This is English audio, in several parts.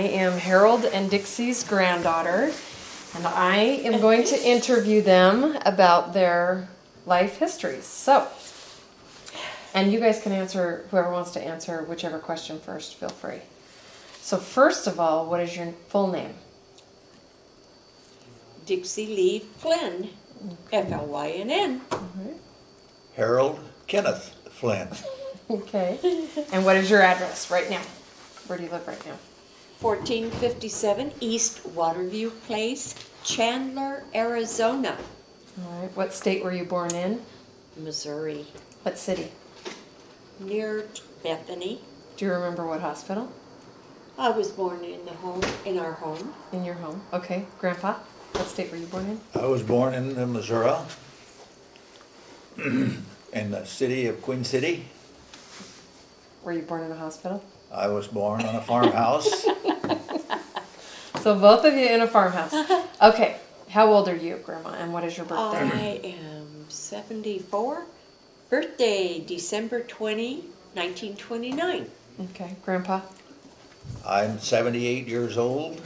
I am Harold and Dixie's granddaughter, and I am going to interview them about their life histories. So, and you guys can answer, whoever wants to answer whichever question first, feel free. So first of all, what is your full name? Dixie Lee Flynn, Flynn. Harold Kenneth Flynn. Okay. And what is your address right now? Where do you live right now? 1457 East Waterview Place, Chandler, Arizona. All right. What state were you born in? Missouri, What city? near Bethany. Do you remember what hospital? I was born in our home. In your home. Okay. Grandpa, what state were you born in? I was born in Missouri, in the city of Queen City. Were you born in a hospital? I was born in a farmhouse. So both of you in a farmhouse. Okay. How old are you, Grandma, and what is your birthday? I am 74. Birthday, December 20, 1929. Okay. Grandpa? I'm 78 years old,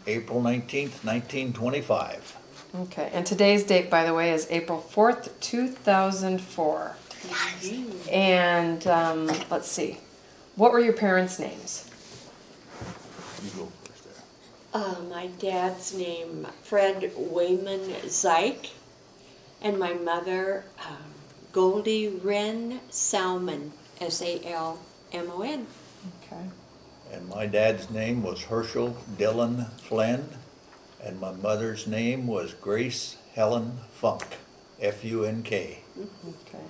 April 19th, 1925. Okay. And today's date, by the way, is April 4th, 2004. And let's see. What were your parents' names? You go first there. My dad's name, Fred Wayman Zyke, and my mother, Goldie Wren Salmon, Salmon. Okay. And my dad's name was Herschel Dillon Flynn, and my mother's name was Grace Helen Funk, F-U-N-K. Okay.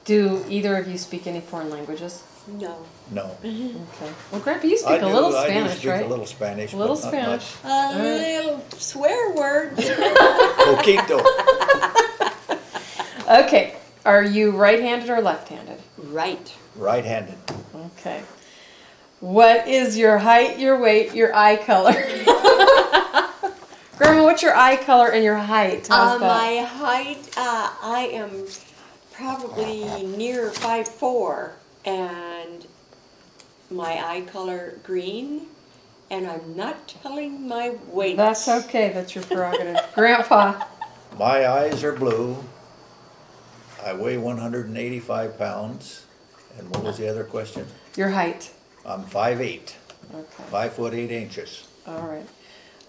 Do either of you speak any foreign languages? No. No. Okay. Well, Grandpa, you speak a little I do Spanish, speak right? a little Spanish, A little but not Spanish. much. Little swear word. Poquito. Okay. Are you right-handed or left-handed? Right. Right-handed. Okay. What is your height, your weight, your eye color? Grandma, what's your eye color and your height? How's that? My height, I am probably near 5'4", and my eye color green, and I'm not telling my weight. That's okay. That's your prerogative. Grandpa. My eyes are blue. I weigh 185 pounds. And what was the other question? Your height. I'm 5'8", Okay. 5'8". All right.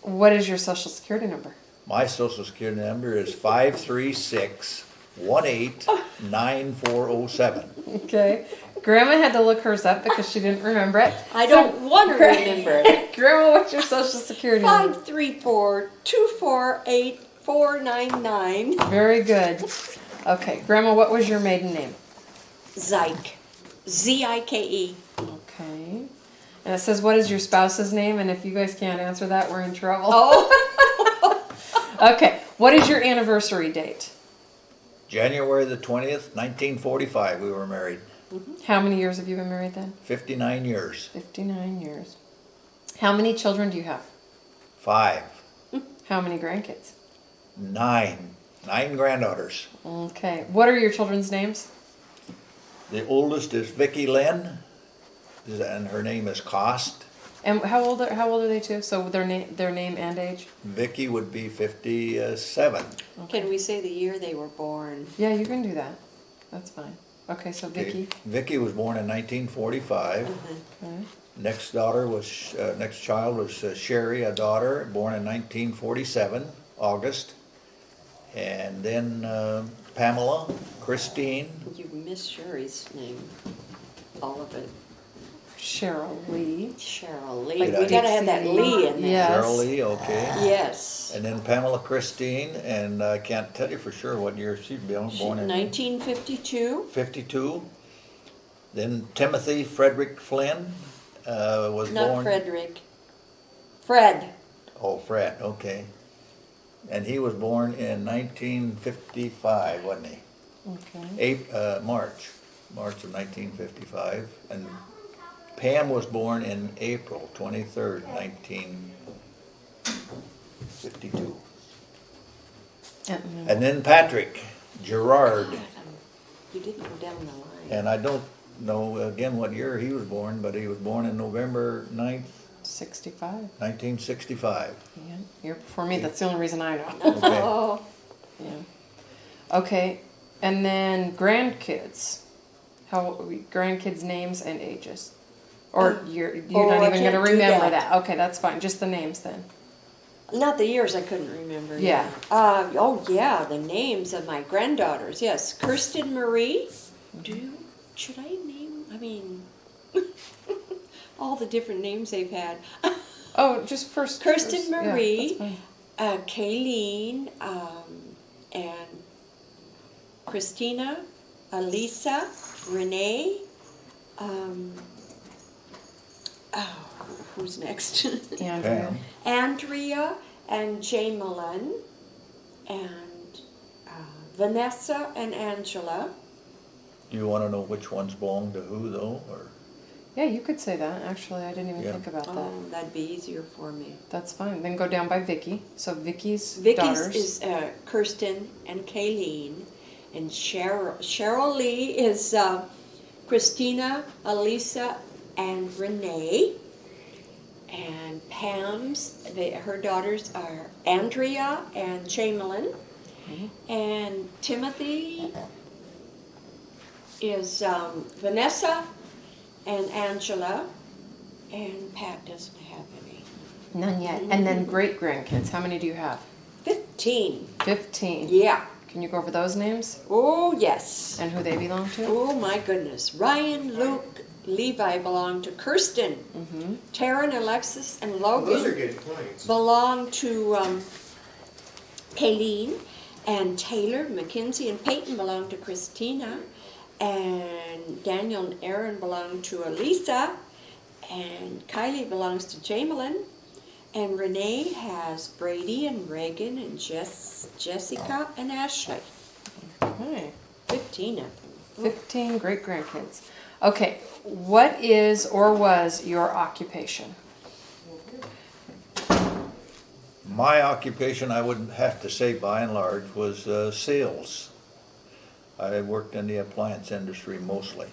What is your social security number? My social security number is 536-189407. Okay. Grandma had to look hers up because she didn't remember it. I don't want to remember it. Grandma, what's your social security number? 534-248-499. Very good. Okay. Grandma, what was your maiden name? Zyke. Z-I-K-E. Okay. And it says, what is your spouse's name? And if you guys can't answer that, we're in trouble. Oh. Okay. What is your anniversary date? January the 20th, 1945, we were married. How many years have you been married then? 59 years. 59 years. How many children do you have? 5. How many grandkids? 9. 9 granddaughters. Okay. What are your children's names? The oldest is Vicki Lynn, and her name is Cost. And how old are they too? So their name and age? Vicki would be 57. Can we say the year they were born? Yeah, you can do that. That's fine. Okay, so Vicki. Okay. Vicki was born in 1945. Okay. Next child was Sherry, a daughter, born in 1947, August. And then Pamela, Christine. You missed Sherry's name. All of it. Cheryl Lee. Cheryl Lee. Did We I- gotta have that Lee in there. Yes. Cheryl Lee, okay. Yes. And then Pamela Christine, and I can't tell you for sure what year she's born in. 1952. 52. Then Timothy Frederick Flynn was Not born. Frederick. Fred. Oh, Fred, okay. And he was born in 1955, wasn't he? Okay. March of 1955. And Pam was born in April 23rd, 1952. And then Patrick Gerard. You didn't go down the line. And I don't know again what year he was born, but he was born in November 9th, 65. 1965. Yeah, you're before me. That's the only reason I know. Okay. Oh, Yeah. Okay, and then grandkids. How grandkids' names and ages, or you're Oh, not I even going to can't do remember that. that. Okay, that's fine. Just the names then. not the years I couldn't remember. Yeah. Oh yeah, the names of my granddaughters. Yes, Kirsten Marie. Should I name? I mean, all the different names they've had. Oh, just first. Kirsten first. Marie, Yeah, that's fine. Kayleen, and Christina, Elisa, Renee. Oh, who's next? Andrea. Pam. Andrea and Jamelin, and Vanessa and Angela. Do you want to know which ones belong to who, though, or? Yeah, you could say that. Actually, I didn't even Yeah. think about that. Oh, that'd be easier for me. That's fine. Then go down by Vicky. So Vicky's Vicky's daughters. is Kirsten and Kayleen, and Cheryl Lee is Christina, Elisa, and Renee. And Pam's, her daughters are Andrea and Jamelin. And Timothy is Vanessa and Angela. And Pat doesn't have any. None yet. And then great grandkids. How many do you have? 15. 15. Yeah. Can you go over those names Oh, yes. and who they belong to? Oh, my goodness. Ryan, Luke, Levi belong to Kirsten. Mm-hmm. Taryn, Alexis, and Well, those are Logan good points. belong to Kayleen. And Taylor, Mackenzie, and Peyton belong to Christina. And Daniel and Aaron belong to Elisa. And Kylie belongs to Jamelin. And Renee has Brady and Reagan and Jessica and Ashley. Okay. 15 of them. 15 great grandkids. Okay. What is or was your occupation? My occupation, I would have to say by and large, was sales. I worked in the appliance industry mostly,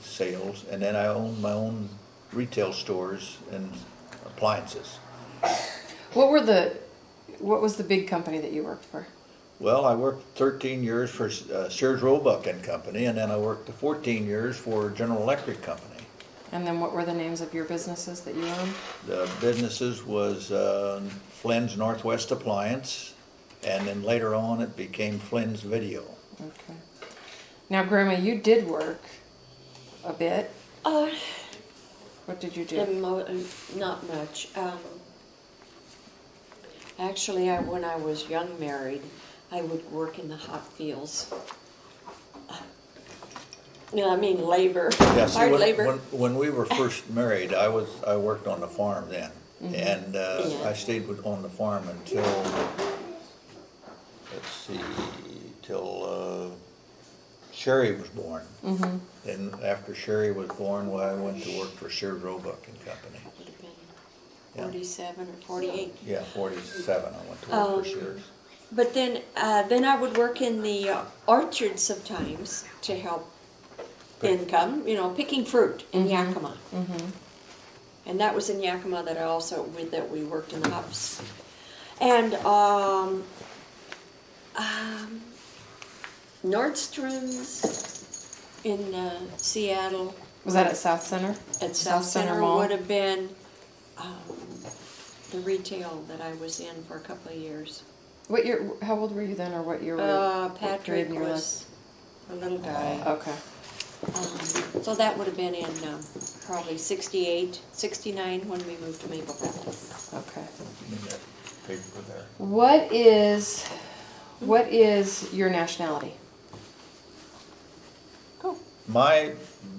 sales, and then I owned my own retail stores and appliances. What was the big company that you worked for? Well, I worked 13 years for Sears Roebuck and Company, and then I worked 14 years for General Electric Company. And then what were the names of your businesses that you owned? The businesses was Flynn's Northwest Appliance, and then later on it became Flynn's Video. Okay. Now, Grandma, you did work a bit. What did you do? Not much. Actually, when I was young married, I would work in the hot fields. I mean labor, Yeah, see, hard when, labor. when we were first married, I worked on the farm then, and Yeah. I stayed on the farm until, let's see, till Sherry was born. Mm-hmm. Then after Sherry was born, well, I went to work for Sears Roebuck and Company. That would have been Yeah. 47 or 48. Yeah, 47, I went to work for Sears. But then I would work in the orchard sometimes to help income, picking fruit in Yakima. Mm-hmm. And that was in Yakima that we worked in the house. And Nordstrom's in Seattle. Was that at South Center? At South Center Mall? would have been the retail that I was in for a couple of years. What year? How old were you then, or what year were? what period Patrick in your life? was a little guy. Okay. So that would have been in probably 68, 69 when we moved to Mapleville. Okay. Give me that paper there. What is your nationality? Go.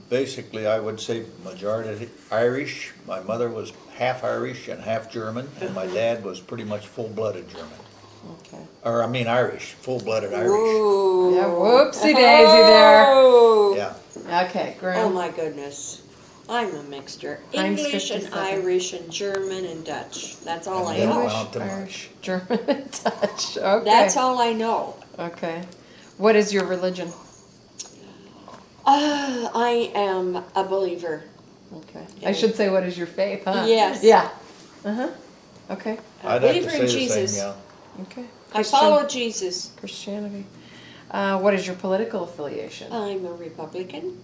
Basically, I would say majority Irish. My mother was half Irish and half German, and my dad was pretty much full-blooded German. Okay. Or, I mean Irish, full-blooded Irish. Ooh. Yeah, whoopsie daisy there. Oh. Yeah. Okay, Oh Graham. my goodness. I'm a mixture. Mine's English and 57. Irish and German and Dutch. That's all I And know. English. Not too much. Irish, German, and Dutch. Okay. That's all I know. Okay. What is your religion? I am a believer. Okay. Yeah. I should say, what is your faith, huh? Yes. Yeah. Uh-huh. Okay. I'd have to believer say in the Jesus. same, yeah. Okay. I follow Jesus. Christianity. What is your political affiliation? I'm a Republican.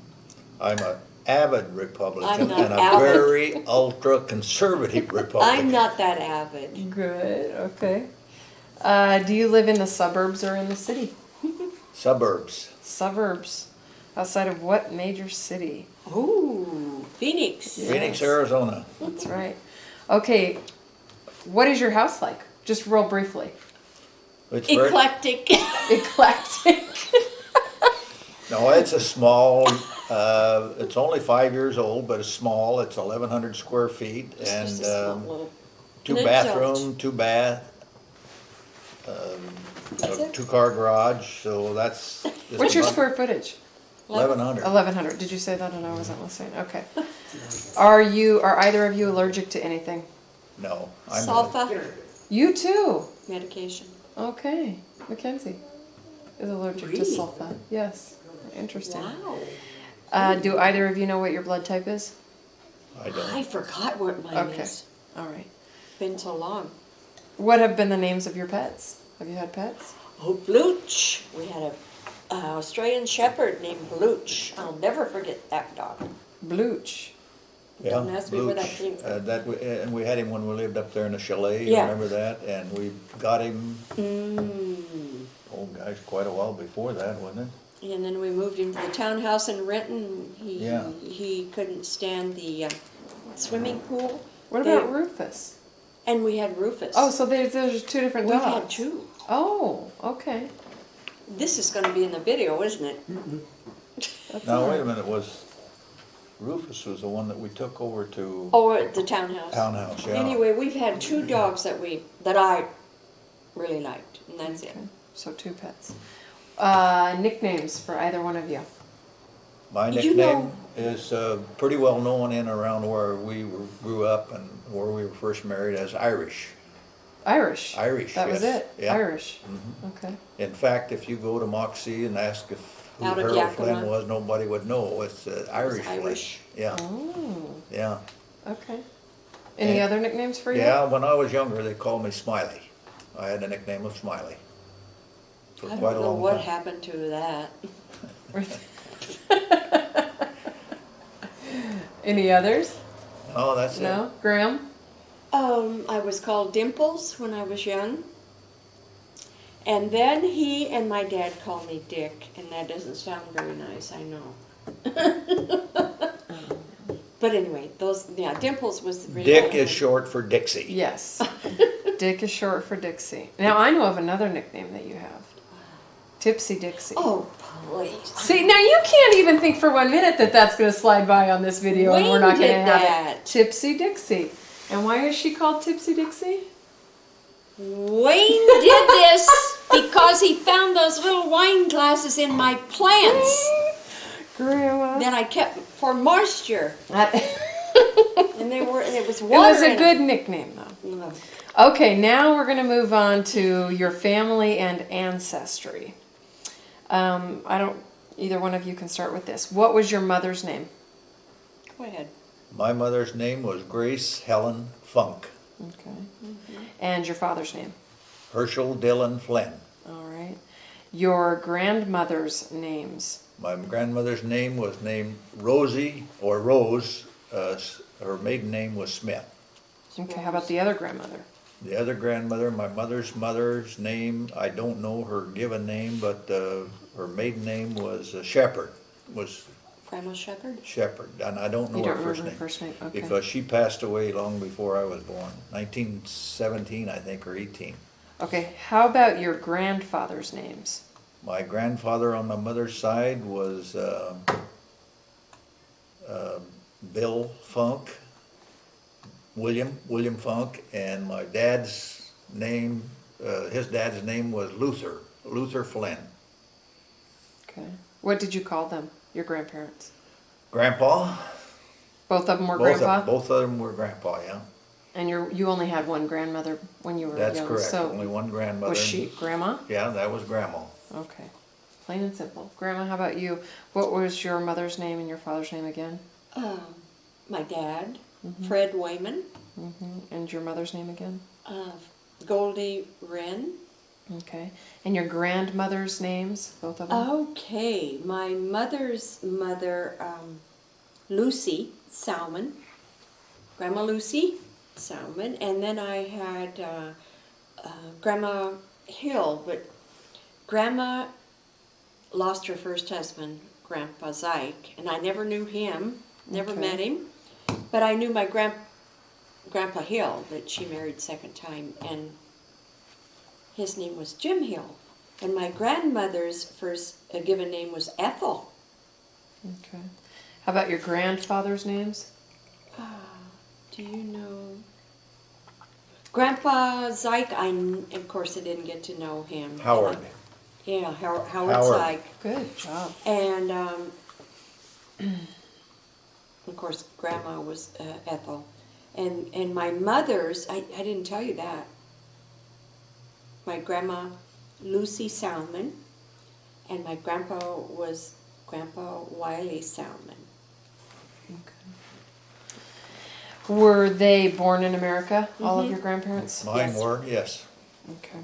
I'm an avid I'm Republican not and a avid. very ultra-conservative Republican. I'm not that avid. Good. Okay. Do you live in the suburbs or in the city? Suburbs. Suburbs. Outside of what major city? Ooh, Phoenix. Yeah. Phoenix, Yes. Arizona. That's right. Okay. What is your house like? Just real briefly. It's very, Eclectic. Eclectic. no, it's a small, it's only 5 years old, but it's small. It's 1,100 square feet It's and just a small little. two an bathroom, two bath, That's it? 2-car garage. So that's. just What's your about square footage? 1,100. 1,100. Did you say that and I wasn't listening? Okay. Are either of you allergic to anything? No, I'm. Sulfa You too. medication. Okay. Mackenzie is allergic to Really? sulfa. Yes. Interesting. Wow. Do either of you know what your blood type is? I don't. I forgot what mine Okay. is. All right. Been so long. What have been the names of your pets? Have you had pets? Oh, Blooch. We had a Australian Shepherd named Blooch. I'll never forget that dog. Blooch. Don't ask me where that Blooch. came from. And we had him when we lived up there in the chalet. Yeah. Remember that? And we got him. Mm. Oh gosh, quite a while before that, wasn't it? And then we moved him to the townhouse in Renton. Yeah. He couldn't stand the swimming pool. What They- about Rufus? And we had Rufus. Oh, so there's two different we've dogs. had two. Oh, okay. This is going to be in the video, isn't it? That's Now all wait a right. minute. Rufus was the one that we took over to Or at the townhouse. townhouse. Yeah. Anyway, we've had two dogs that I really liked, and that's it. Okay. So two pets. Nicknames for either one of you. My You nickname know- is pretty well known in around where grew up and where we were first married as Irish. Irish. Irish, That was yes. it. Yeah. Irish. Mhm. Okay. In fact, if you go to Moxie and ask if who Out of Harold Yakima. Flynn was, nobody would know. It's Irish. Flynn. Irish. Yeah, Oh, yeah. okay. Any And- other nicknames for you? Yeah, when I was younger, they called me Smiley. I had the nickname of Smiley for I don't quite a know long what time. happened to that. Any others? Oh, that's it. No? Graham? I was called Dimples when I was young. And then he and my dad called me Dick, and that doesn't sound very nice, I know. But anyway, Dimples was the real Dick name. is short for Dixie. Yes. Dick is short for Dixie. Now I know of another nickname that you have. Tipsy Dixie. Oh, please. See, now you can't even think for 1 minute that that's going to slide by on this video and we're Wayne not going to did have that. it. Tipsy Dixie. And why is she called Tipsy Dixie? Wayne did this because he found those little wine glasses in my plants Grandma. that I kept for moisture. That- And it was it water was a in good nickname though. them. Okay, now we're going to move on to your family and ancestry. Either one of you can start with this. What was your mother's name? Go ahead. My mother's name was Grace Helen Funk. Okay. And your father's name? Herschel Dillon Flynn. All right. Your grandmother's names? My grandmother's name was named Rosie or Rose. Her maiden name was Smith. Okay, how about the other grandmother? The other grandmother, my mother's name, I don't know her given name, but her maiden name was Shepherd. Was Grandma Shepherd? Shepherd, and I don't know You her don't first remember name. her first name? Okay. Because she passed away long before I was born, 1917, I think, or 18. Okay, how about your grandfather's names? My grandfather on my mother's side was Bill Funk, William Funk, and my dad's name, his dad's name was Luther Flynn. Okay. What did you call them, your grandparents? Grandpa. Both of them were Both grandpa? both of them were grandpa, yeah. And you only had one grandmother when you were That's young. correct. So Only one grandmother. was she grandma? Yeah, that was grandma. Okay. Plain and simple. Grandma, how about you? What was your mother's name and your father's name again? my dad, Fred Wayman, And your mother's name again? Goldie Wren. Okay. And your grandmother's names, both of them? Okay, my mother's mother, Lucy Salmon, Grandma Lucy Salmon, and then I had Grandma Hill, but Grandma lost her first husband, Grandpa Zyke, and I never knew him, never Okay. met him, but I knew my Grandpa Hill that she married second time, and his name was Jim Hill. And my grandmother's first given name was Ethel. Okay. How about your grandfather's names? Do you know? Grandpa Zyke, of course I didn't get to know him. Howard. Yeah, Howard Howard. Zyke. Good job. And of course Grandma was Ethel. And my mother's, I didn't tell you that. My grandma, Lucy Salmon, and my grandpa was Grandpa Wiley Salmon. Okay. Were they born in America, all of your grandparents? Mine Yes. were, yes. Okay.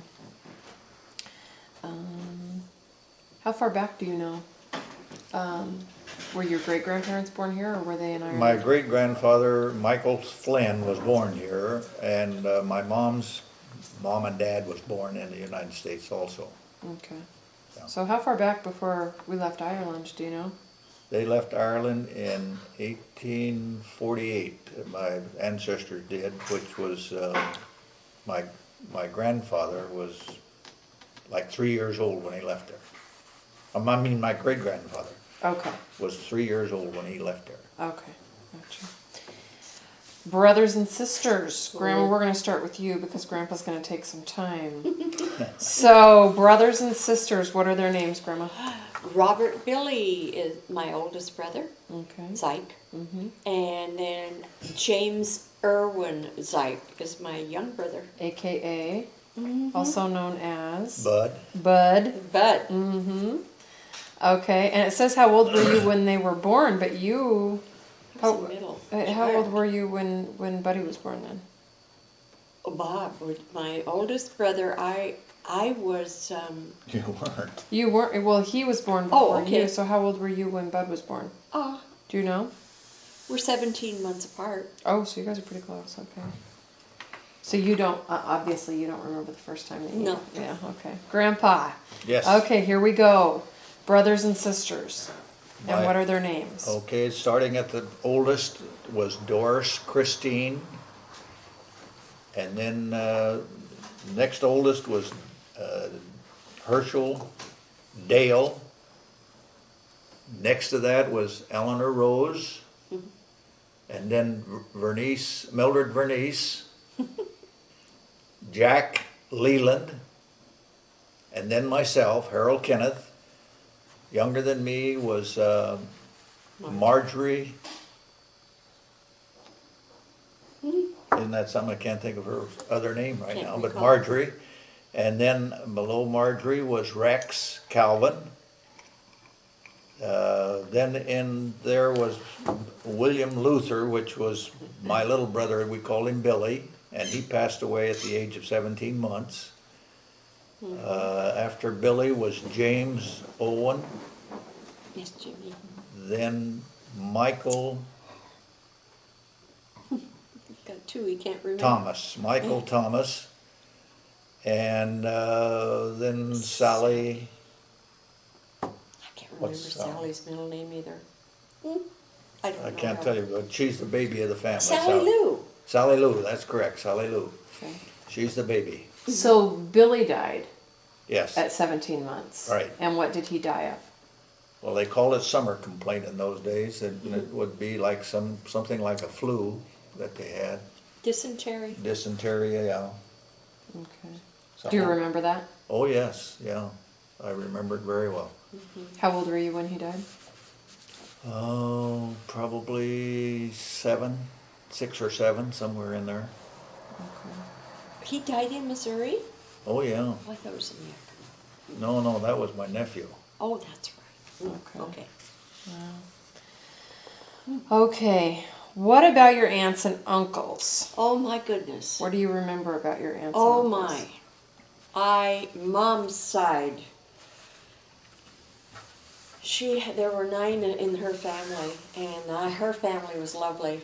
How far back do you know? Were your great-grandparents born here, or were they in Ireland? My great-grandfather, Michael Flynn, was born here, and my mom's mom and dad was born in the United States also. Okay. Yeah. So how far back before we left Ireland, do you know? They left Ireland in 1848, my ancestors did, which was, my grandfather was like 3 years old when he left there. I mean, my great-grandfather Okay. was 3 years old when he left there. Okay. Gotcha. Brothers and sisters. Grandma, we're going to start with you because Grandpa's going to take some time. So, brothers and sisters, what are their names, Grandma? Robert Billy is my oldest brother, Okay. Zyke. And then James Irwin Zyke is my young brother. AKA, also known as Bud, Bud. But Okay, and it says how old were you when they were born, but you... I was in middle. How old were you when Buddy was born then? Oh, Bob, my oldest brother, I was, you weren't. You weren't, well, he was born Oh, before okay. you, so how old were you when Bud was born? Do you know? we're 17 months apart. Oh, so you guys are pretty close, okay. So you don't, obviously you don't remember the first time that you... No. Yeah, okay. Grandpa. Yes. Okay, here we go. Brothers and sisters. And My- what are their names? Okay, starting at the oldest was Doris Christine. And then next oldest was Herschel Dale. Next to that was Eleanor Rose. And then Mildred Vernice. Jack Leland. And then myself, Harold Kenneth. Younger than me was Marjorie. Isn't that something? I can't think of her other name right Can't now, but recall. Marjorie. And then below Marjorie was Rex Calvin. Then in there was William Luther, which was my little brother. We called him Billy, and he passed away at the age of 17 months. After Billy was James Owen, Yes, Jimmy. then Michael He's got two he can't remember. Thomas, Michael Thomas, and then Sally. I can't remember What's, Sally's middle name either. I don't know. I can't her. tell you, but she's the baby of the family. Sally Lou. Sally Lou, that's correct, Sally Lou. Okay. She's the baby. So Billy died Yes. at 17 months. Right. And what did he die of? Well, they called it summer complaint in those days, and it would be like something like a flu that they had. Dysentery. Dysentery, yeah. Okay. So- Do you remember that? Oh, yes, yeah. I remember it very well. How old were you when he died? Oh, probably 6 or 7, somewhere in there. He died in Missouri? Oh, yeah. Oh, I thought it was in there. No, that was my nephew. Oh, that's right. Okay. Okay. Okay. what about your aunts and uncles? Oh my goodness. What do you remember about your aunts Oh and uncles? my. Mom's side. There were 9 in her family, and her family was lovely.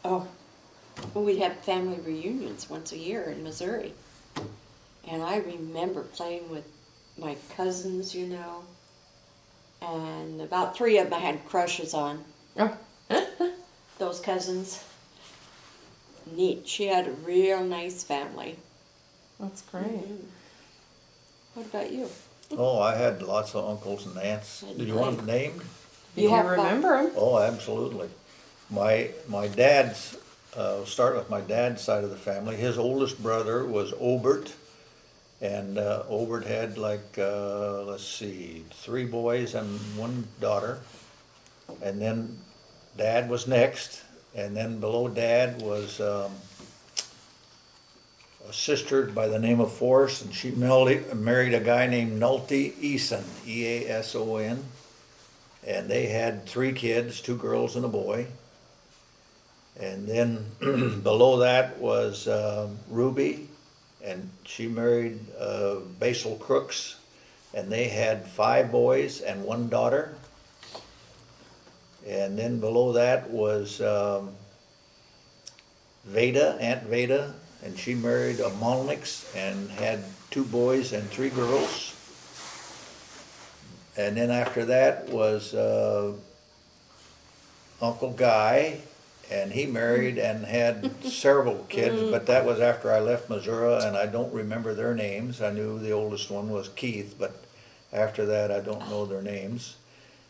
Oh, we'd have family reunions once a year in Missouri. And I remember playing with my cousins, and about 3 of them I had crushes on. Oh. Those cousins. Neat. She had a real nice family. That's great. Mm-hmm. What about you? Oh, I had lots of uncles and aunts. Do you want them named? You have remember them? Oh, absolutely. My dad's, start with my dad's side of the family. His oldest brother was Obert, and Obert had let's see, 3 boys and 1 daughter. And then Dad was next, and then below Dad was a sister by the name of Forrest, and she married a guy named Nolte Eason, Eason. And they had 3 kids, 2 girls and a boy. And then below that was Ruby, and she married Basil Crooks, and they had 5 boys and 1 daughter. And then below that was Veda, Aunt Veda, and she married a Molnix and had 2 boys and 3 girls. And then after that was Uncle Guy, and he married and had several kids, but that was after I left Missouri, and I don't remember their names. I knew the oldest one was Keith, but after that I don't know their names.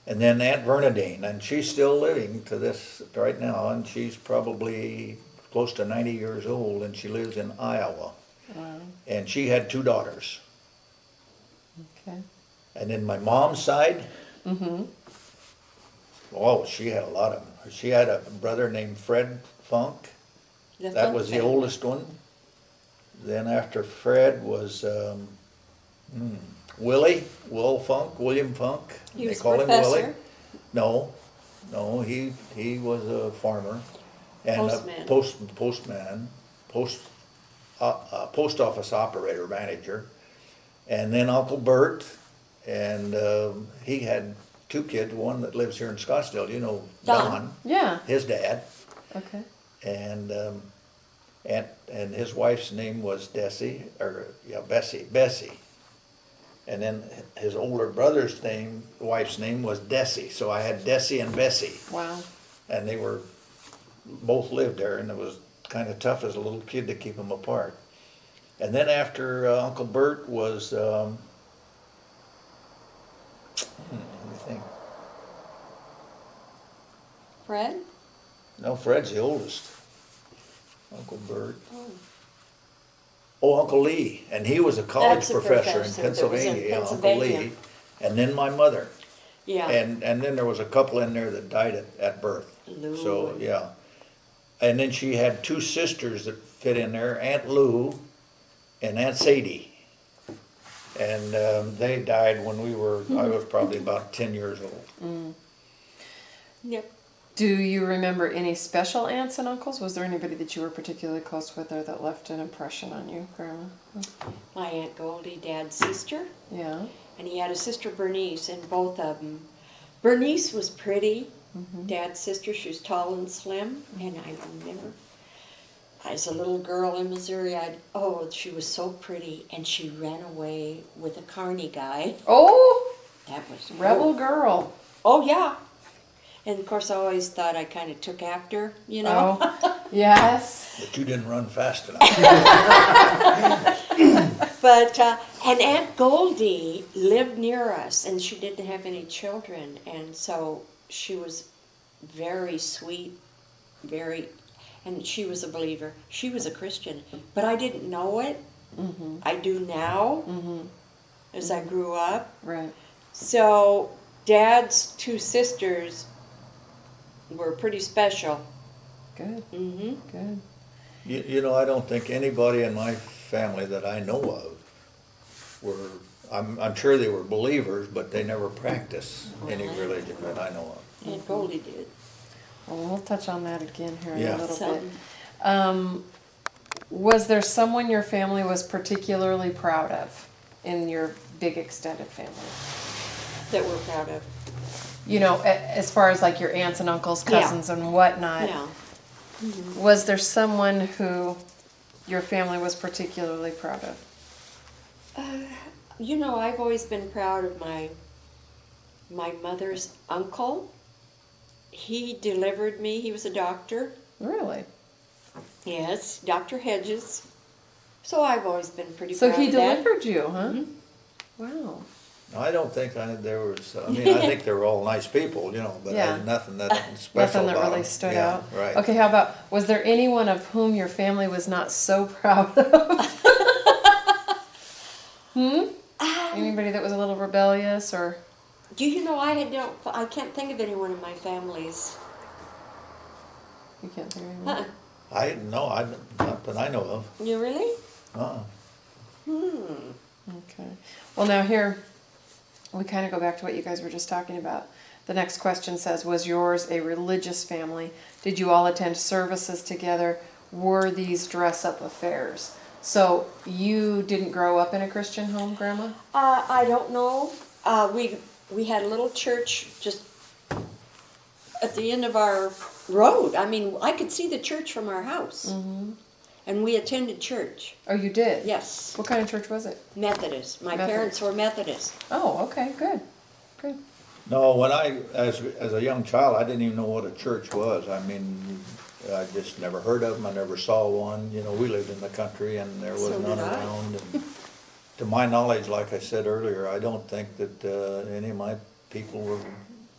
And then Aunt Bernadine, and she's still living to this right now, and she's probably close to 90 years old, and she lives in Iowa. Wow. And she had 2 daughters. Okay. And then my mom's side, oh, she had a lot of them. She had a brother named Fred Funk. That was the oldest one. Then after Fred was William Funk. He was they call him professor. Willie. No, he was a farmer and Postman. Post office operator manager. And then Uncle Bert, and he had 2 kids, one that lives here in Scottsdale, Don, Yeah. his dad, Okay. and his wife's name was Bessie. And then his older brother's wife's name was Desi. So I had Desi and Bessie, Wow. and they both lived there, and it was kind of tough as a little kid to keep them apart. And then after Uncle Bert was, let me think. Fred? No, Fred's the oldest. Uncle Bert. Oh, Uncle Lee, and he was a college That's a professor in professor that was in Pennsylvania. Yeah, Uncle Pennsylvania. Lee, and then my mother, Yeah. and then there was a couple in there that died at birth. Lou. So yeah, and then she had 2 sisters that fit in there, Aunt Lou and Aunt Sadie, and they died when I was probably about 10 years old. Yep. Do you remember any special aunts and uncles? Was there anybody that you were particularly close with or that left an impression on you, Grandma? My Aunt Goldie, Dad's sister, Yeah. and he had a sister Bernice, and both of them. Bernice was pretty. Dad's sister, she was tall and slim, and I remember as a little girl in Missouri, she was so pretty, and she ran away with a carny guy. Oh, That was rebel girl. Oh yeah. And of course, I always thought I kind of took after, Oh, yes. But you didn't run fast enough. But and Aunt Goldie lived near us, and she didn't have any children, and so she was very sweet, and she was a believer. She was a Christian, but I didn't know it. I do now, as I grew up. Right. So Dad's 2 sisters were pretty special. Good. Good. I don't think anybody in my family that I know of I'm sure they were believers, but they never practiced any religion that I know of. Aunt Goldie did. Well, we'll touch on that again here in Yeah. a little Some- bit. Was there someone your family was particularly proud of in your big extended family? That we're proud of. You know, as far as like your aunts and uncles, Yeah. cousins, and whatnot. Yeah. Was there someone who your family was particularly proud of? You know, I've always been proud of my mother's uncle. He delivered me. He was a doctor. Really? Yes, Dr. Hedges. So I've always been pretty So proud he of that. delivered you, huh? Wow. I don't think there was, I mean, I think they were all nice people, you know, but Yeah. nothing special Nothing that about really them. stood Yeah, out. Right. Okay, how about, was there anyone of whom your family was not so proud of? Anybody that was a little rebellious or? Do you know, I can't think of anyone in my families. You can't think of anyone? Huh? Not that I know of. You really? Okay. Well, now here, we kind of go back to what you guys were just talking about. The next question says, was yours a religious family? Did you all attend services together? Were these dress-up affairs? So you didn't grow up in a Christian home, Grandma? I don't know. We had a little church just at the end of our road. I mean, I could see the church from our house. Mm-hmm. And we attended church. Oh, you did? Yes. What kind of church was it? Methodist. My Methodist. parents were Methodist. Oh, okay, good. Good. No, when as a young child, I didn't even know what a church was. I mean, I just never heard of them. I never saw one. You know, we lived in the country and there was So none did I. around. And to my knowledge, like I said earlier, I don't think that any of my people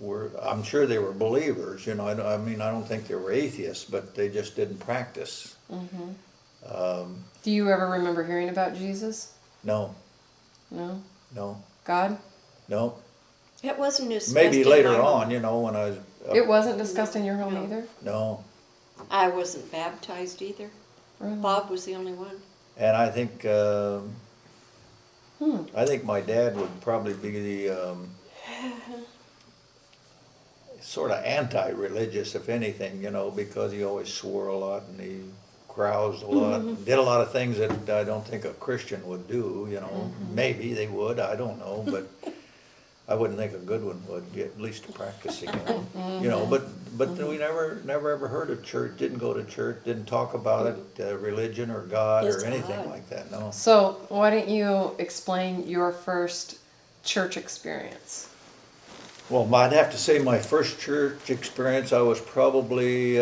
were, I'm sure they were believers, you know, I mean, I don't think they were atheists, but they just didn't practice. Do you ever remember hearing about Jesus? No, No? no, God? no. It wasn't as Maybe later on, you know, when I was, It wasn't discussed in your home No. either? no. I wasn't baptized either. Really? Bob was the only one. And I think my dad would probably be the sort of anti-religious, if anything, you know, because he always swore a lot and he caroused a lot, and did a lot of things that I don't think a Christian would do, you know. Maybe they would, I don't know, but I wouldn't think a good one would, get at least practicing, you know. You know, but we never ever heard of church, didn't go to church, didn't talk about it, religion or God Yes, or anything God. like that, no. So, why don't you explain your first church experience? Well, I'd have to say my first church experience, I was probably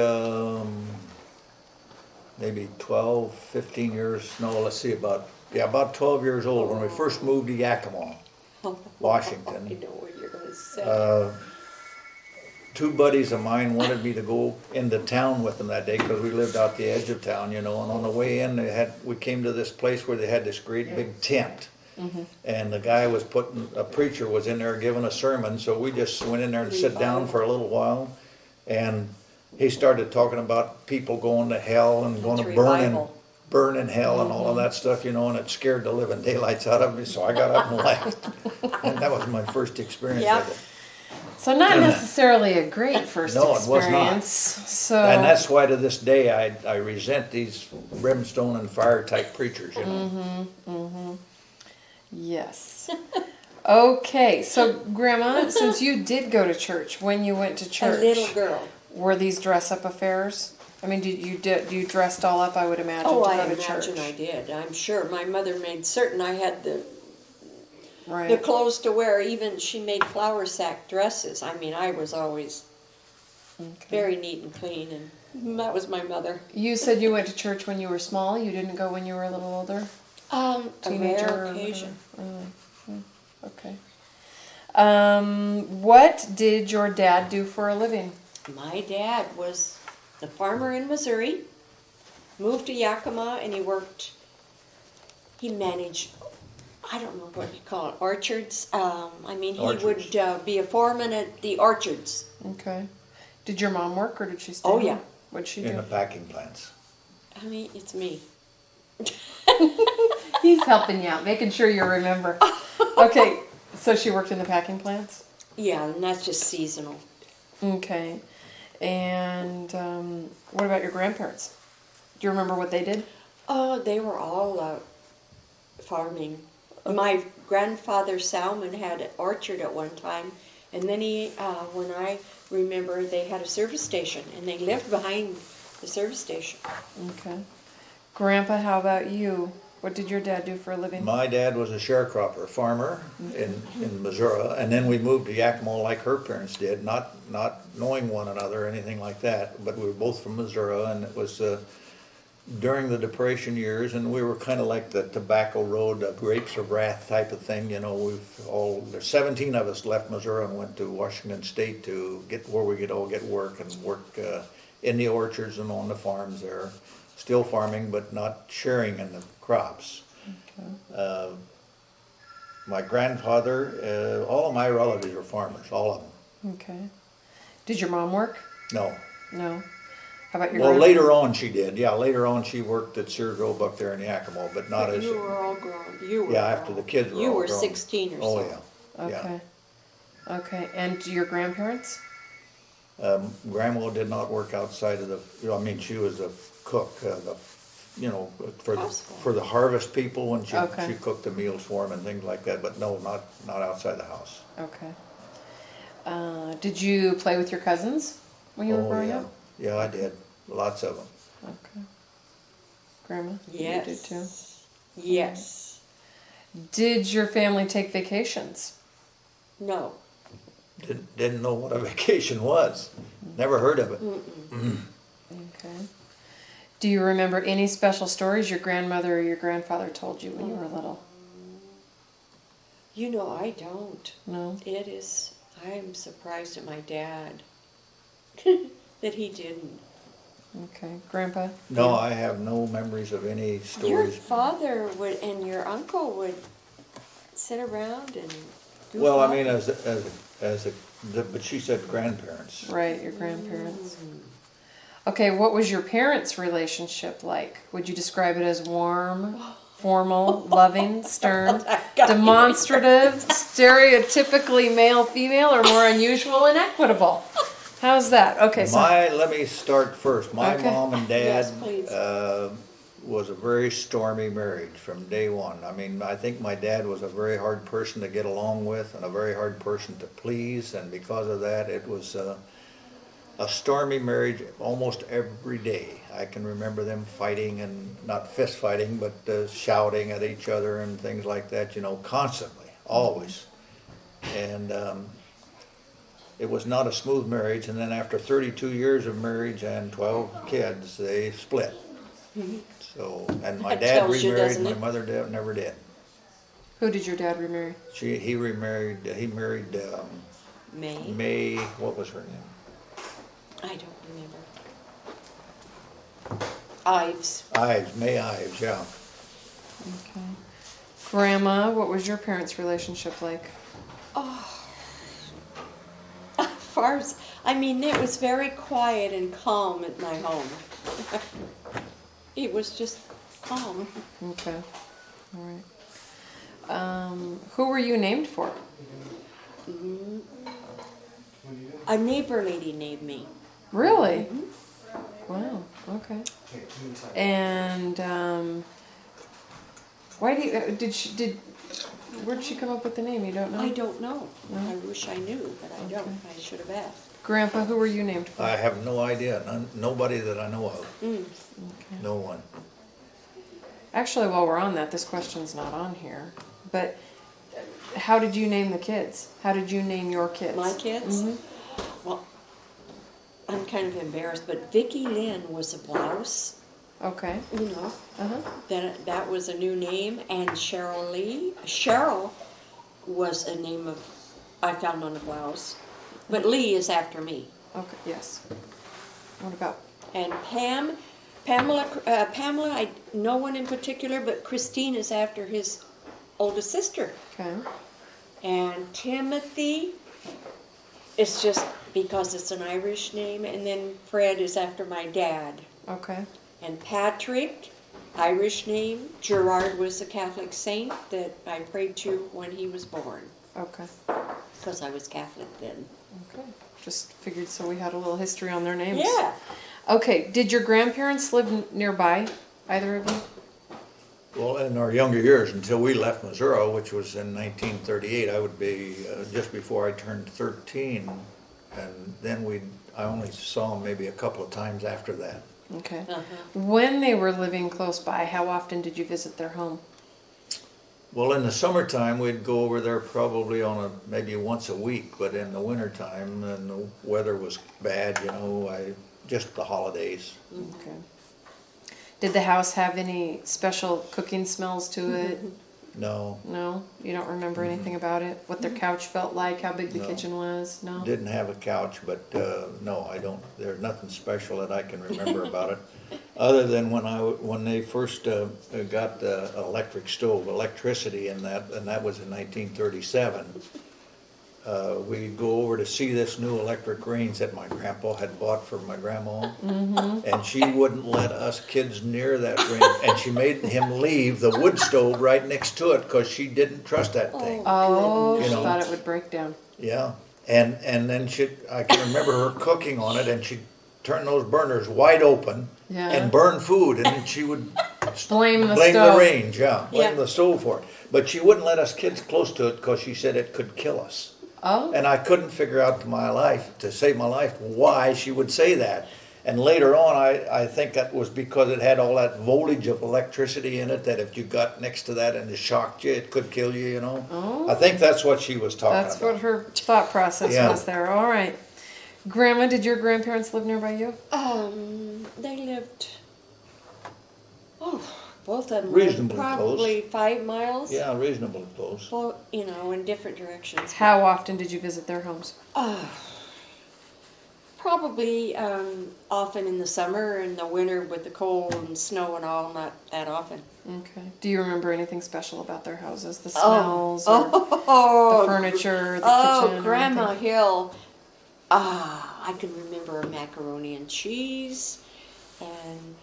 maybe 12, 15 years, no, let's see, about 12 years old when we first moved to Yakima, Washington. I know what you're going to say. Two buddies of mine wanted me to go into town with them that day because we lived out the edge of town, you know, and on the way in, we came to this place where they had this great big tent. And the guy was a preacher was in there giving a sermon, so we just went in there and sit down for a little while. And he started talking about people going to hell and going to burn in hell and all of that stuff, you know, and it scared the living daylights out of me, so I got up and left. And that was my first experience Yep. with it. So, not necessarily a great first No, it was not. experience. So, And that's why to this day I resent these brimstone and fire type preachers, you know. yes. Okay, so Grandma, since you did go to church, when you went to A church, little girl. were these dress-up affairs? I mean, you dressed all up, I would imagine, Oh, to I go to church. imagine I did. I'm sure my mother made certain I had the Right. clothes to wear. Even she made flour sack dresses. I mean, I was always very neat and clean, and that was my mother. You said you went to church when you were small. You didn't go when you were a little older. A Teenager rare or occasion. Okay. What did your dad do for a living? My dad was the farmer in Missouri, moved to Yakima, and he managed, I don't know what you call it, orchards. He Orchards. would be a foreman at the orchards. Okay. Did your mom work or did she stay Oh, home? yeah. What'd she In do? the packing plants. I mean, it's me. He's helping you out, making sure you remember. Okay, so she worked in the packing plants? Yeah, and that's just seasonal. Okay. And what about your grandparents? Do you remember what they did? Oh, they were all farming. My grandfather Salmon had an orchard at one time, and then when I remember, they had a service station, and they lived behind the service station. Okay. Grandpa, how about you? What did your dad do for a living? My dad was a sharecropper, farmer in Missouri, and then we moved to Yakima like her parents did, not knowing one another or anything like that, but we were both from Missouri, and it was during the Depression years, and we were kind of like the Tobacco Road, Grapes of Wrath type of thing, you know. There's 17 of us left Missouri and went to Washington State to get where we could all get work and work in the orchards and on the farms there. Still farming, but not sharing in the crops. Okay. My grandfather, all of my relatives are farmers, all of them. Okay. Did your mom work? No. No. How about your Well, grandpa? later on she did. Yeah, later on she worked at Sears Roebuck up there in Yakima, but not as. You were all grown. You were. Yeah, after the kids were You all were grown. 16 or so. Oh, yeah. Okay. Okay. And your grandparents? Grandma did not work outside of I mean, she was a cook, for the harvest people when she Okay. cooked the meals for them and things like that, but no, not outside the house. Okay. Did you play with your cousins when you were growing yeah. up? Yeah, I did. Lots of them. Okay. Grandma? Yes. You did too? Yes. Did your family take vacations? No. Didn't know what a vacation was. Never heard of it. Okay. Do you remember any special stories your grandmother or your grandfather told you when you were little? You know, I don't. No? I'm surprised at my dad that he didn't. Okay. Grandpa? No, I have no memories of any Your stories. father and your uncle would sit around and goof Well, I off. mean, but she said grandparents. Right, your grandparents. Okay, what was your parents' relationship like? Would you describe it as warm, formal, loving, stern, demonstrative, stereotypically male-female, or more unusual and equitable? How's that? Okay, so Let me start first. My Okay. mom and Yes, dad please. was a very stormy marriage from day one. I mean, I think my dad was a very hard person to get along with and a very hard person to please, and because of that, it was a stormy marriage almost every day. I can remember them fighting, and not fist fighting, but shouting at each other and things like that, constantly, always. And it was not a smooth marriage, and then after 32 years of marriage and 12 kids, they split. So, and my That dad tells you, remarried, doesn't my it? mother never did. who did your dad remarry? He married May? May, what was her name? I don't remember. Ives. May Ives, yeah. Okay. Grandma, what was your parents' relationship like? It was very quiet and calm at my home. It was just calm. Okay. All right. Who were you named for? A neighbor lady named me. Really? Wow. Okay. And why do you where'd she come up with the name? You don't know? I don't know. No? I wish I knew, but I don't. Okay. I should have asked. Grandpa, who were you named for? I have no idea, nobody that I know of, Mm. Okay. no one. Actually, while we're on that, this question's not on here, but how did you name the kids? How did you name your kids? My kids? Mhm. Well, I'm kind of embarrassed, but Vicki Lynn was a blouse, Okay. Uh-huh. That was a new name, and Cheryl was a name I found on a blouse. But Lee is after me. Okay, yes. What about? And Pamela, no one in particular, but Christine is after his oldest sister. Okay. And Timothy is just because it's an Irish name, and then Fred is after my dad. Okay. And Patrick, Irish name. Gerard was a Catholic saint that I prayed to when he was born, Okay. because I was Catholic then. Okay. Just figured so we had a little history on their names. Yeah. Okay, did your grandparents live nearby, either of you? Well, in our younger years, until we left Missouri, which was in 1938, I would be just before I turned 13, and then I only saw them maybe a couple of times after that. Okay. Uh-huh. When they were living close by, how often did you visit their home? Well, in the summertime, we'd go over there probably maybe once a week, but in the wintertime, and the weather was bad, just the holidays. Okay. Did the house have any special cooking smells to it? No, No? You don't remember anything about it? What their couch felt like? How big the No. kitchen was? No? didn't have a couch, but no, I don't. There's nothing special that I can remember about it, other than when they first got the electric stove, electricity in that, and that was in 1937. We'd go over to see this new electric range that my grandpa had bought for my grandma, and she wouldn't let us kids near that range, and she made him leave the wood stove right next to it because she didn't trust that thing. Oh, You she know. thought it would break down. Yeah, and then I can remember her cooking on it, and she'd turn those burners wide open Yeah. and burn food, and then she would Blame the blame stove. the range, blame Yeah. the stove for it. But she wouldn't let us kids close to it because she said it could kill us. Oh, And I couldn't figure out to save my life, why she would say that. And later on, I think that was because it had all that voltage of electricity in it, that if you got next to that and it shocked you, it could kill you, Oh. I think that's what she was talking that's about. what her thought process Yeah. was there. All right. Grandma, did your grandparents live nearby you? They lived, both of them Reasonably lived probably 5 miles. Yeah, reasonably close. Both, in different directions. How often did you visit their homes? Probably often in the summer, in the winter with the cold and snow and all, not that often. Okay. Do you remember anything special about their houses? The smells or Oh, the furniture, the kitchen? or Grandma anything? Hill. I can remember macaroni and cheese, and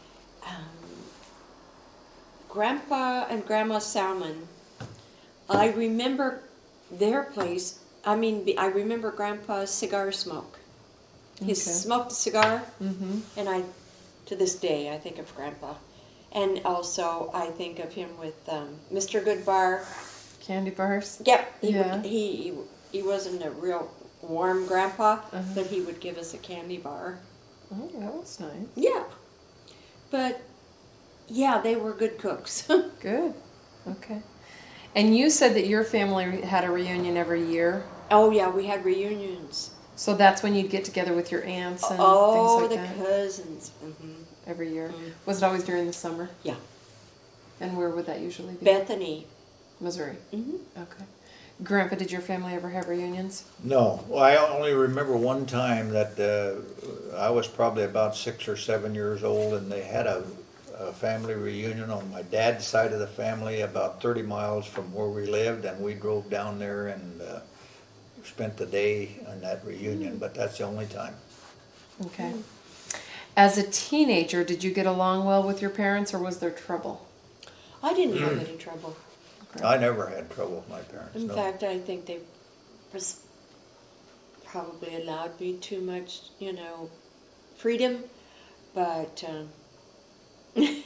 Grandpa and Grandma Salmon. I remember their place. I remember Grandpa's cigar smoke. He Okay. smoked a cigar, Mm-hmm. and to this day, I think of Grandpa. And also, I think of him with Mr. Goodbar. Candy bars? Yep, Yeah. he wasn't a real warm grandpa, Uh-huh. but he would give us a candy bar. Oh, that was nice. Yeah, but yeah, they were good cooks. Good. Okay. And you said that your family had a reunion every year. Oh yeah, we had reunions. So that's when you'd get together with your aunts and Oh, things the like that cousins. every year. Mm. Was it always during the summer? Yeah, And where would that usually be? Bethany. Missouri. Hmm. Okay. Grandpa, did your family ever have reunions? No, well, I only remember one time that I was probably about 6 or 7 years old, and they had a family reunion on my dad's side of the family about 30 miles from where we lived, and we drove down there and spent the day on that reunion, but that's the only time. Okay. As a teenager, did you get along well with your parents or was there trouble? I didn't have any trouble. I never had trouble with my parents, In no. fact, I think they probably allowed me too much, freedom, but it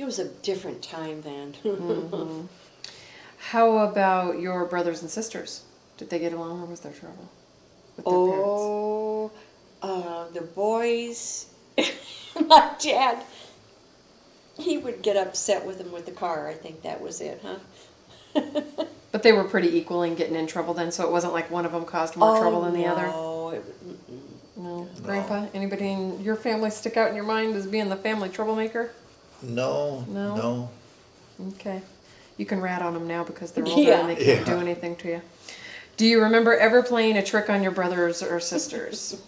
was a different time then. Mm-hmm. How about your brothers and sisters? Did they get along or was there trouble with their parents? The boys, my dad, he would get upset with them with the car. I think that was it, huh? But they were pretty equal in getting in trouble then, so it wasn't like one of them caused more trouble than the other? No, No. Grandpa, anybody in your family stick out in your mind as being the family troublemaker? No, No? no. Okay. You can rat on them now because they're older Yeah. and they can't Yeah. do anything to you. Do you remember ever playing a trick on your brothers or sisters?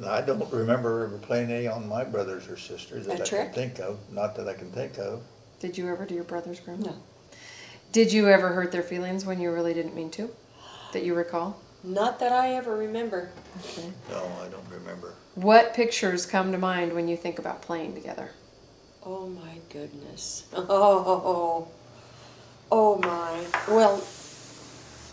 I don't remember ever playing any on my brothers or sisters that A I trick? can think of. Not that I can think of. Did you ever to your brothers, Grandma? No. Did you ever hurt their feelings when you really didn't mean to? That you recall? Not that I ever remember. Okay. No, I don't remember. What pictures come to mind when you think about playing together? Oh my goodness. Oh my. Well,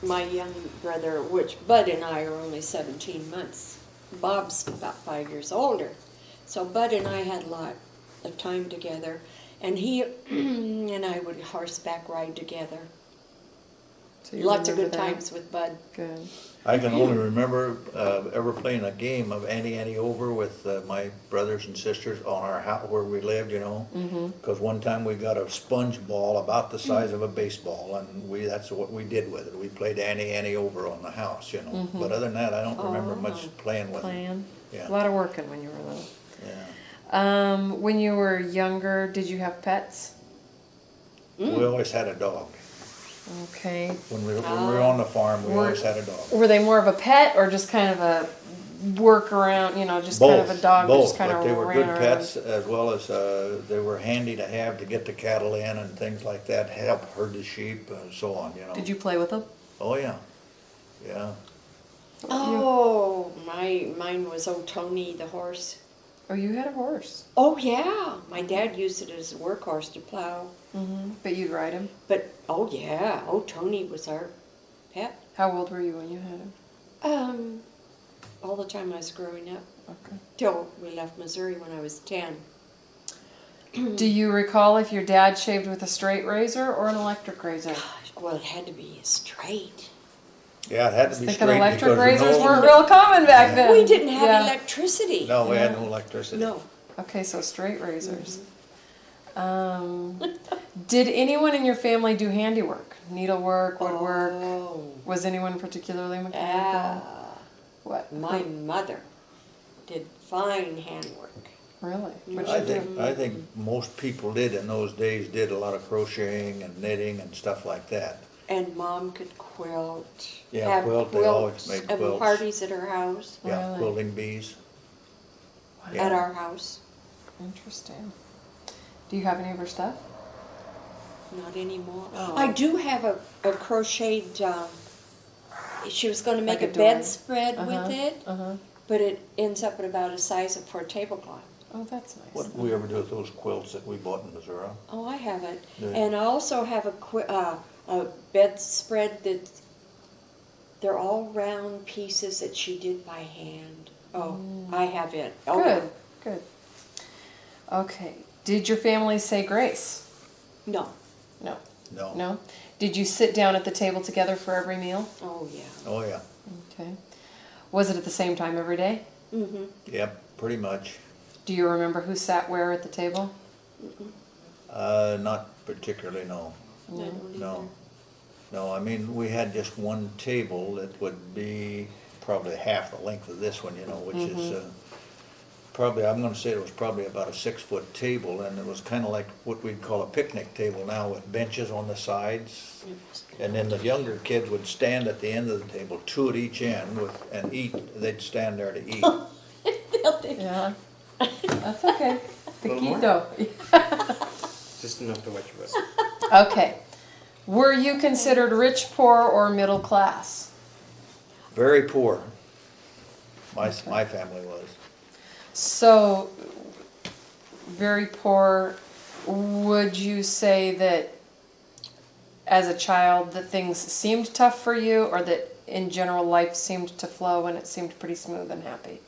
my young brother, which Bud and I are only 17 months. Bob's about 5 years older. So Bud and I had a lot of time together, and he and I would horseback ride together. So you Lots of remember good that? times with Bud. Good. I can only remember ever playing a game of ante over with my brothers and sisters on our house where we lived, you know. Because one time we got a sponge ball about the size of a baseball, and that's what we did with it. We played ante over on the house, you know. But other than that, I don't remember much playing with it. Playing. Yeah. A lot of working when you were little. Yeah. When you were younger, did you have pets? We always had a dog. Okay. When we were on the farm, we always had a dog. Were they more of a pet or just kind of a work around, you know, just kind of a dog that just kind of but they were ran good around? pets, as well as they were handy to have to get the cattle in and things like that, help herd the sheep and so on, you know. Did you play with them? Oh, yeah, yeah. Oh, mine was old Tony the horse. Oh, you had a horse. Oh yeah, my dad used it as a workhorse to plow. But you'd ride him? But oh yeah, old Tony was our pet. How old were you when you had him? All the time I was growing up, Okay. till we left Missouri when I was 10. Do you recall if your dad shaved with a straight razor or an electric razor? Gosh, well, it had to be straight. Yeah, it had to be Thinking straight electric because razors no, weren't real common back then. We didn't have Yeah. electricity. no, we had no electricity. No. Okay, so straight razors. Did anyone in your family do handiwork? Needlework, woodwork? Oh, Was anyone particularly mechanical? What? my mother did fine handwork. Really? What'd I she do? think most people did in those days did a lot of crocheting and knitting and stuff like that. And Mom could quilt. Yeah, have quilt, they always made and quilts. parties at her house, Yeah, Really? quilting bees. Yeah. at our house. Interesting. Do you have any of her stuff? Not anymore. Oh. I do have a crocheted. She was going to make Like a a doily? bedspread with it, but it ends up at about a size of for a tablecloth. Oh, that's nice. What did we ever do with those quilts that we bought in Missouri? Oh, I have it, Yeah. and I also have a bedspread that they're all round pieces that she did by hand. Oh, I have it. Oh, Good, good. Okay. Did your family say grace? No. No. No. No? Did you sit down at the table together for every meal? Oh, yeah. Oh, yeah. Okay. Was it at the same time every day? Mm-hmm. Yep, pretty much. Do you remember who sat where at the table? Not particularly, no. No. No, I mean, we had just one table that would be probably half the length of this one, you know, which is probably, I'm gonna say it was probably about a 6-foot table, and it was kinda like what we'd call a picnic table now with benches on the sides. And then the younger kids would stand at the end of the table, 2 at each end, and eat, they'd stand there to eat. Yeah. That's okay. Little more? Piquito. Just enough to wet your whistle. Okay. Were you considered rich, poor, or middle class? Very poor. My family was. So, very poor. Would you say that as a child that things seemed tough for you, or that in general life seemed to flow and it seemed pretty smooth and happy?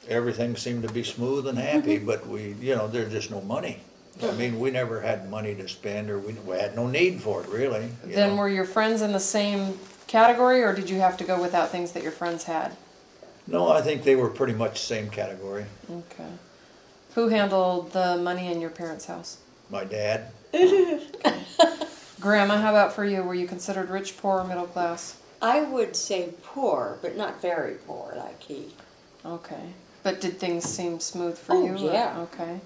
Everything seemed to be smooth and happy, but there's just no money. I mean, we never had money to spend, or we had no need for it, really. Then were your friends in the same category, or did you have to go without things that your friends had? No, I think they were pretty much the same category. Okay. Who handled the money in your parents' house? My dad, Grandma, how about for you? Were you considered rich, poor, or middle class? I would say poor, but not very poor like he. Okay. But did things seem smooth for Oh, you? yeah. Okay.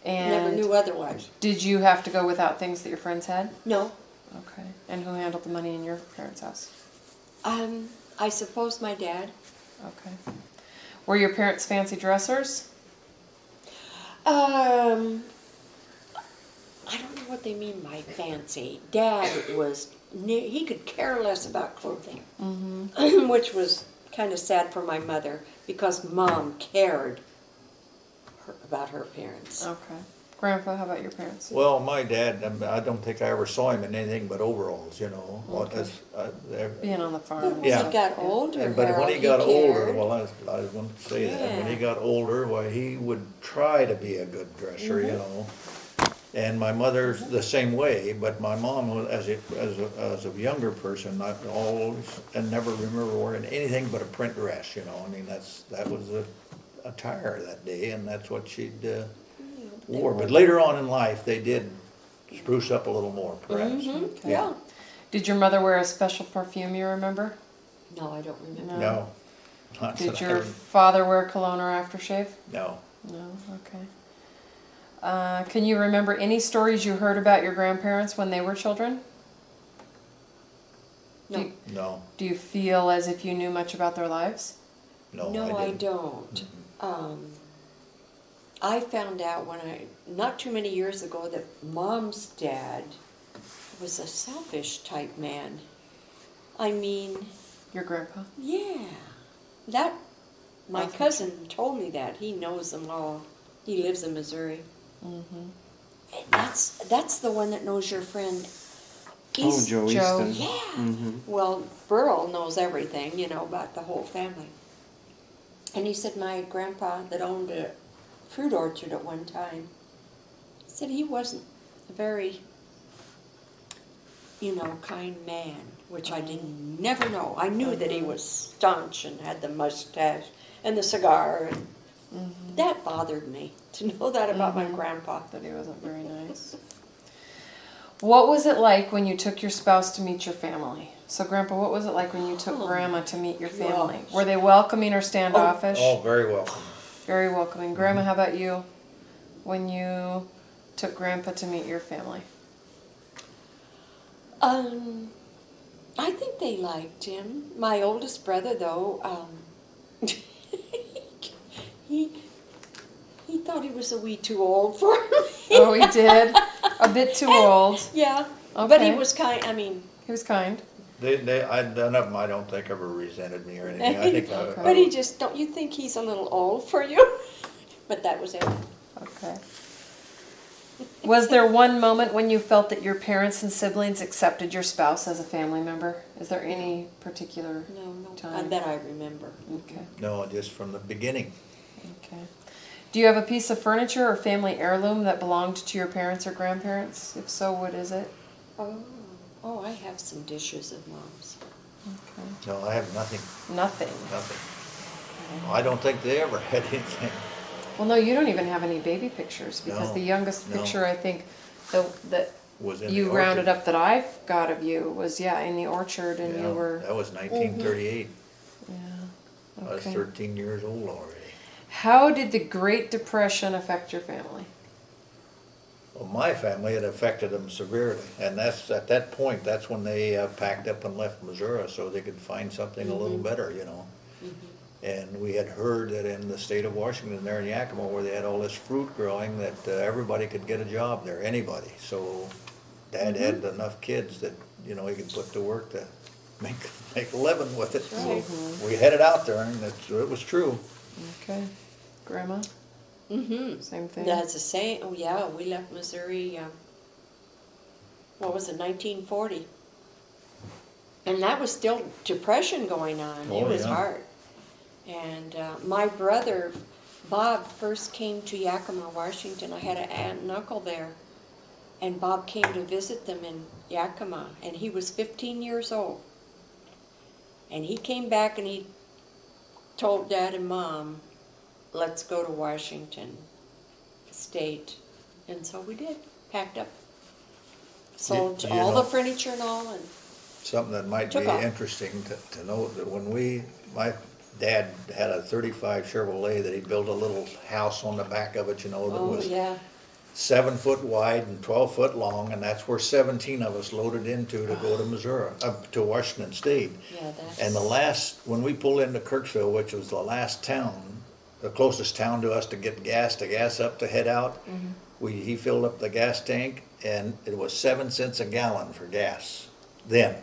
Never And knew otherwise. did you have to go without things that your friends had? No. Okay. And who handled the money in your parents' house? I suppose my dad. Okay. Were your parents fancy dressers? I don't know what they mean by fancy. Dad he could care less about clothing, which was kind of sad for my mother because Mom cared about her appearance. Okay. Grandpa, how about your parents? Well, my dad, I don't think I ever saw him in anything but overalls, you know. Well, Okay. Being on the farm. But and when stuff. he got older, But when Harold, he got older, cared. well, I was going to say that, when he Yeah. got older, why, he would try to be a good dresser, you know. And my mother's the same way, but my mom, as a younger person, I always, and never remember wearing anything but a print dress, you know. I mean, that was a attire that day, and that's what she'd wore. But later on in life, they did spruce up a little more, perhaps. Okay. Yeah. Did your mother wear a special perfume you remember? No, I don't remember. No. Not Did that I your rem- father wear cologne or aftershave? No. No, okay. Can you remember any stories you heard about your grandparents when they were children? No. No. Do you feel as if you knew much about their lives? No, No, I I didn't. don't. I found out not too many years ago, that Mom's dad was a selfish type man. I mean, Your grandpa? yeah, my Okay. cousin told me that. He knows them all. He lives in Missouri. Mm-hmm. And that's the one that knows your friend. Oh, Joe Joe. Easton. Yeah. Mm-hmm. Well, Burl knows everything, about the whole family. And he said my grandpa that owned a fruit orchard at one time, said he wasn't a very, kind man, which I didn't never know. I knew that he was staunch and had the mustache and the cigar, and that bothered me to know that about my grandpa. That he wasn't very nice. What was it like when you took your spouse to meet your family? So, Grandpa, what was it like when you took Grandma to meet your family? Gosh. Were they welcoming or standoffish? Oh, very welcome. Very welcoming. Grandma, how about you? When you took Grandpa to meet your family? I think they liked him. My oldest brother, though, he thought he was a wee too old for me. Oh, he did? A bit too old. Yeah, but he Okay. was kind. He was kind. None of them, I don't think, ever resented me or anything. I think Okay. But he just, don't you think he's a little old for you? But that was it. Okay. Was there one moment when you felt that your parents and siblings accepted your spouse as a family member? Is there any particular No, time? that I remember. Okay. No, just from the beginning. Okay. Do you have a piece of furniture or family heirloom that belonged to your parents or grandparents? If so, what is it? Oh, I have some dishes of Mom's. Okay. No, I have nothing, Nothing. nothing. I don't think they ever had anything. Well, no, you don't even have any baby pictures because No, the youngest no. picture I think that Was in the you rounded orchard. up that I've got of you was in the orchard and Yeah, you were that was 1938. yeah. I was Okay. 13 years old already. How did the Great Depression affect your family? Well, my family, it affected them severely, and that's, at that point, that's when they packed up and left Missouri so they could find something a little better, you know. And we had heard that in the state of Washington, there in Yakima, where they had all this fruit growing, that everybody could get a job there, anybody. So Dad had enough kids that, he could put to work to make a living with it. Right. So we headed out there, and it was true. Okay. Grandma? Mm-hmm. Same thing? That's the same. Oh, yeah, we left Missouri, what was it, 1940. And that was still depression going on. It Oh, was yeah. hard. And my brother, Bob, first came to Yakima, Washington. I had an aunt and uncle there. And Bob came to visit them in Yakima. And he was 15 years old. And he came back and he told Dad and Mom, let's go to Washington State. And so we did, packed up. Sold Do you all know- the furniture and all, and Something that might be Took off. interesting to know, that when my dad had a 35 Chevrolet that he built a little house on the back of it, that oh, was yeah. 7 foot wide and 12 foot long, and that's where 17 of us loaded into to go to Missouri, up to Washington State. Yeah, that's. And when we pulled into Kirksville, which was the last town, the closest town to us to get gas up to head out, he filled up the gas tank, and it was 7 cents a gallon for gas then.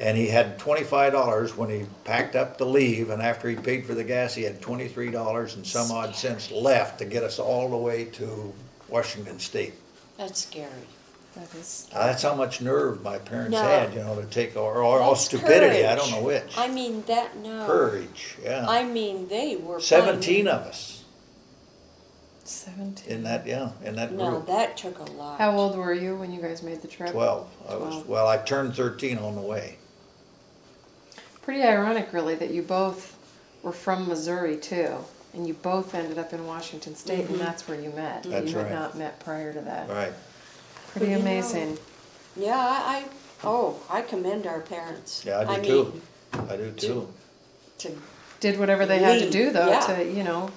And he had $25 when he packed up to leave, and after he paid for the gas, he had $23 and some odd cents left to get us all the way to Washington State. That's scary. That is. That's how much nerve my parents No. had, you know, to take, or That's stupidity, I courage. don't know which. I mean, no. Courage, yeah. I mean, they were 17 of us 17. in that, in that No, group. that took a lot. How old were you when you guys made the trip? 12. I turned 13 on the way. Pretty ironic, really, that you both were from Missouri too, and you both ended up in Washington State, and that's where you met. That's you had right. not met prior to that. Right. Pretty But, you know, amazing. Yeah, I commend our parents. Yeah, I do too. I do too. To Did whatever they had to leave, do though yeah. to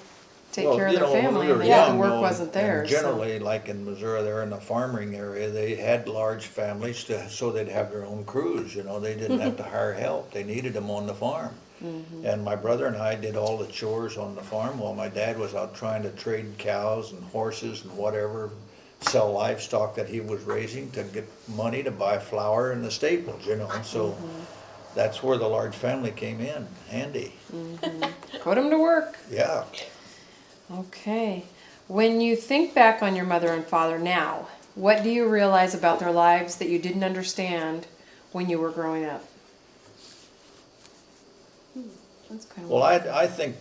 take Well, care of you their know, when family, we were and yet the young, work though, wasn't and there. generally, like in Missouri, they're in the farming area, they had large families so they'd have their own crews, you know, they didn't have to hire help, they needed them on the farm. And my brother and I did all the chores on the farm while my dad was out trying to trade cows and horses and whatever, sell livestock that he was raising to get money to buy flour and the staples, you know, so that's where the large family came in, handy. Put them to work. Yeah. Okay. When you think back on your mother and father now, what do you realize about their lives that you didn't understand when you were growing up? That's kind of Well, I think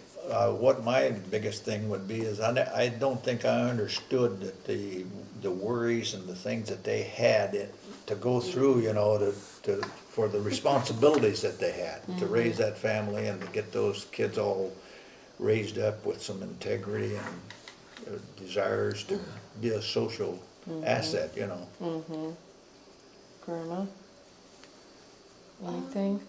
what my biggest thing would be is I don't think I understood that the worries and the things that they had to go through, you know, for the responsibilities that they had to raise that family and to get those kids all raised up with some integrity and desires to be a social asset, you know. Grandma? Anything?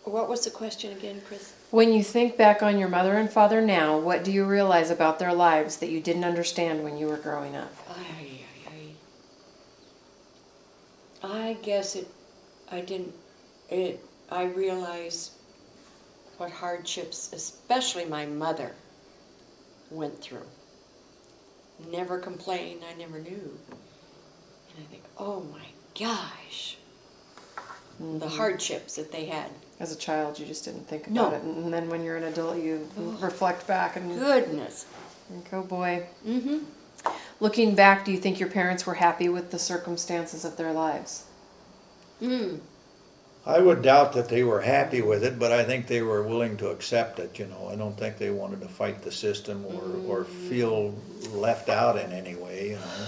What was the question again, Chris? When you think back on your mother and father now, what do you realize about their lives that you didn't understand when you were growing up? I guess I realized what hardships, especially my mother, went through. Never complained, I never knew. And I think, oh my gosh, the hardships that they had. As a child, you just didn't think No. about it. And then when you're an adult, you reflect back and Goodness. think, oh boy. Mm-hmm. Looking back, do you think your parents were happy with the circumstances of their lives? I would doubt that they were happy with it, but I think they were willing to accept it, you know. I don't think they wanted to fight the system or feel left out in any way, you know.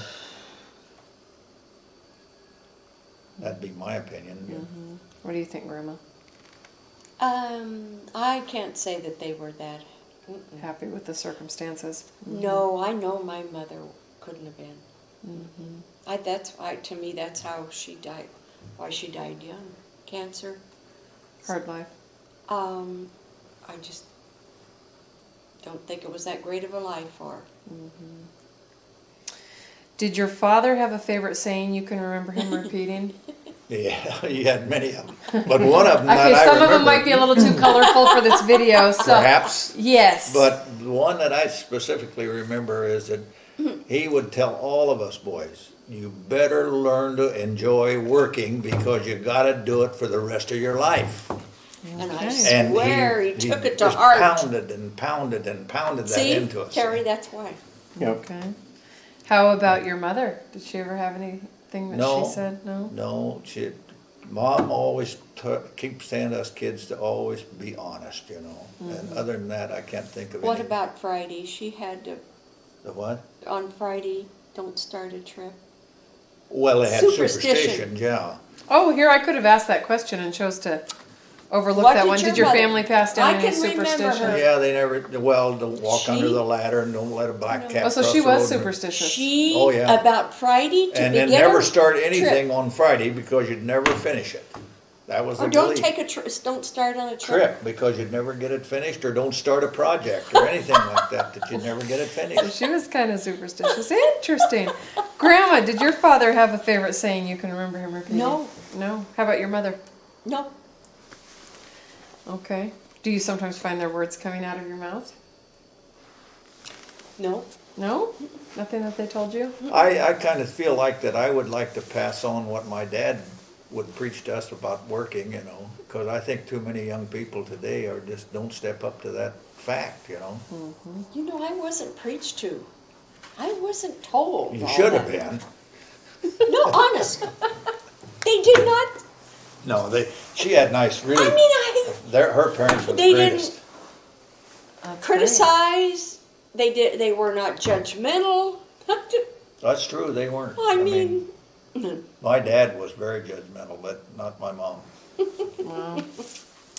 That'd be my opinion. What do you think, Grandma? I can't say that they were that. Happy with the circumstances? No, I know my mother couldn't have been. To me, that's how she died. Why she died young, cancer. Hard life. I just don't think it was that great of a life for her. Did your father have a favorite saying you can remember him repeating? Yeah, he had many of them, but one of them that Okay, I some of remember, them might be a little too colorful for this video, so. perhaps, Yes. but the one that I specifically remember is that he would tell all of us boys, you better learn to enjoy working because you gotta do it for the rest of your life. And I Okay. And swear he took it to just heart. pounded and pounded and pounded that See, into us. Terry, that's why. Okay. How about your mother? Did she ever have anything that No. she said? No? No, Mom always keeps saying to us kids to always be honest, you know. And other than that, I can't think of What any. about Friday? She had to, The what? on Friday, don't start a trip. Well, they had Superstition. superstitions, yeah. Oh, here, I could have asked that question and chose to overlook What that did one. your Did your mother- family pass down I any can remember superstition? her. Yeah, they never, well, to walk under She- the ladder and don't let a black cat Oh, so cross she the was road. superstitious. She, Oh, yeah. about Friday to And begin then never her start anything trip. on Friday because you'd never finish it. That was the Or don't belief. take a don't start on a Trip because you'd never get it finished, or don't start a project or anything like that you'd never get it So finished. she was kind of superstitious. Interesting. Grandma, did your father have a favorite saying you can remember him repeating? No. No? How about your mother? No, Okay. Do you sometimes find their words coming out of your mouth? no. No? Nothing that they told you? I kind of feel like that I would like to pass on what my dad would preach to us about working, you know, because I think too many young people today are just don't step up to that fact, you know. You know, I wasn't preached to. I wasn't told. You all should have that. been. No, honest. They did not. No, she had nice, really, I mean, her parents were the They greatest. That's criticize. They were not judgmental. That's true, they weren't. I mean, My dad was very judgmental, but not my mom. great. Wow.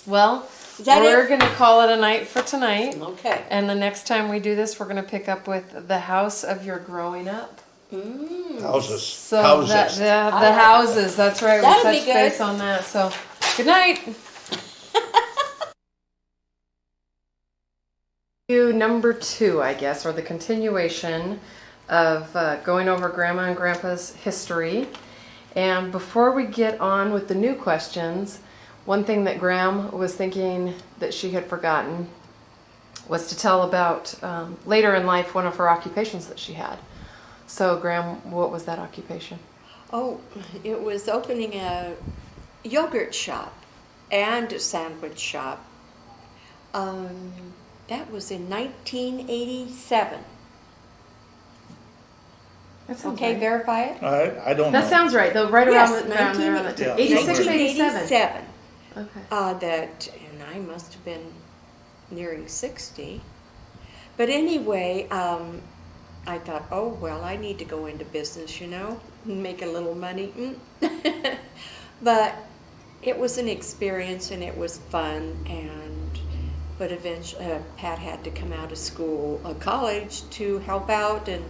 Well, Is that we're it? going to call it a night for tonight. Okay. And the next time we do this, we're going to pick up with the house of your growing up. Houses, So houses. the houses, that's right. That'll We be touched base good. on that. So, good night. Number 2, I guess, or the continuation of going over Grandma and Grandpa's history. And before we get on with the new questions, one thing that Graham was thinking that she had forgotten was to tell about later in life one of her occupations that she had. So, Graham, what was that occupation? Oh, it was opening a yogurt shop and a sandwich shop. That was in 1987. That sounds Okay, right. verify it. I don't know. That sounds right, though, right Yes, around there on that Yeah. 86 or 87? 1987. Okay. And I must have been nearing 60. But anyway, I thought, oh, well, I need to go into business, and make a little money. But it was an experience and it was fun. But eventually, Pat had to come out of college to help out. And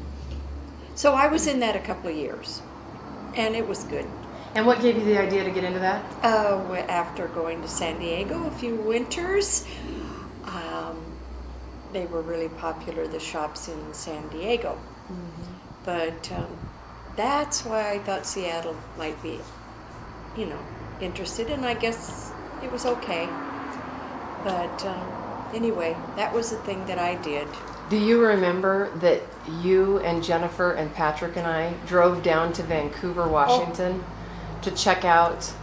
so I was in that a couple of years. And it was good. And what gave you the idea to get into that? After going to San Diego a few winters, they were really popular, the shops in San Diego. But that's why I thought Seattle might be, interested, and I guess it was okay. But anyway, that was the thing that I did. Do you remember that you and Jennifer and Patrick and I drove down to Vancouver, Washington to check out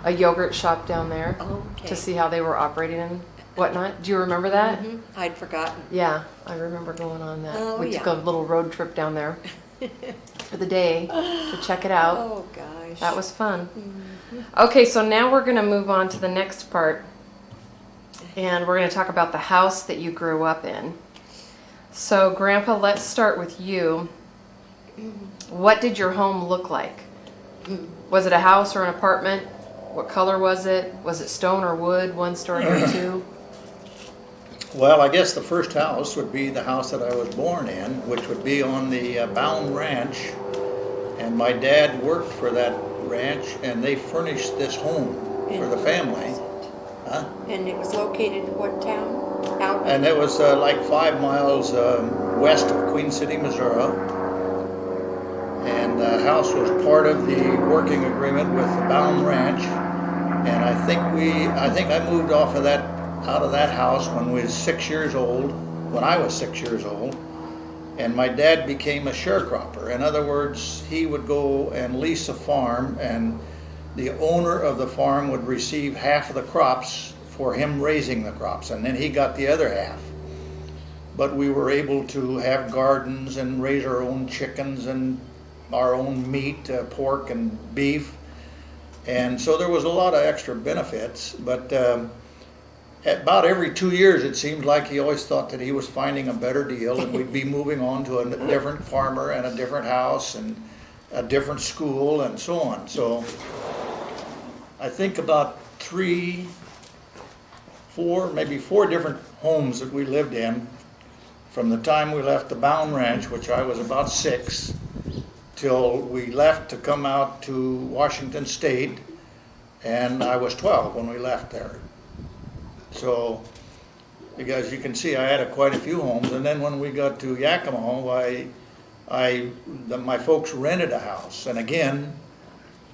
a yogurt shop down there Okay. to see how they were operating and whatnot? Do you remember that? I'd forgotten. Yeah, I remember going on that. Oh, We took yeah. a little road trip down there for the day to check it out. Oh, gosh. That was fun. Okay, so now we're going to move on to the next part. And we're going to talk about the house that you grew up in. So, Grandpa, let's start with you. What did your home look like? Was it a house or an apartment? What color was it? Was it stone or wood, one story or two? Well, I guess the first house would be the house that I was born in, which would be on the Bound Ranch. And my dad worked for that ranch, and they furnished this home for the family. Huh? And it was located in what town? Out. And it was like 5 miles west of Queen City, Missouri. And the house was part of the working agreement with the Bound Ranch. And I think I moved out of that house when I was 6 years old. And my dad became a sharecropper. In other words, he would go and lease a farm, and the owner of the farm would receive half of the crops for him raising the crops, and then he got the other half. But we were able to have gardens and raise our own chickens and our own meat, pork and beef. And so there was a lot of extra benefits, but about every 2 years it seemed like he always thought that he was finding a better deal, and we'd be moving on to a different farmer and a different house and a different school and so on. So I think about 4 different homes that we lived in from the time we left the Bound Ranch, which I was about 6, till we left to come out to Washington State, and I was 12 when we left there. So, because you can see I had quite a few homes, and then when we got to Yakima, my folks rented a house, and again,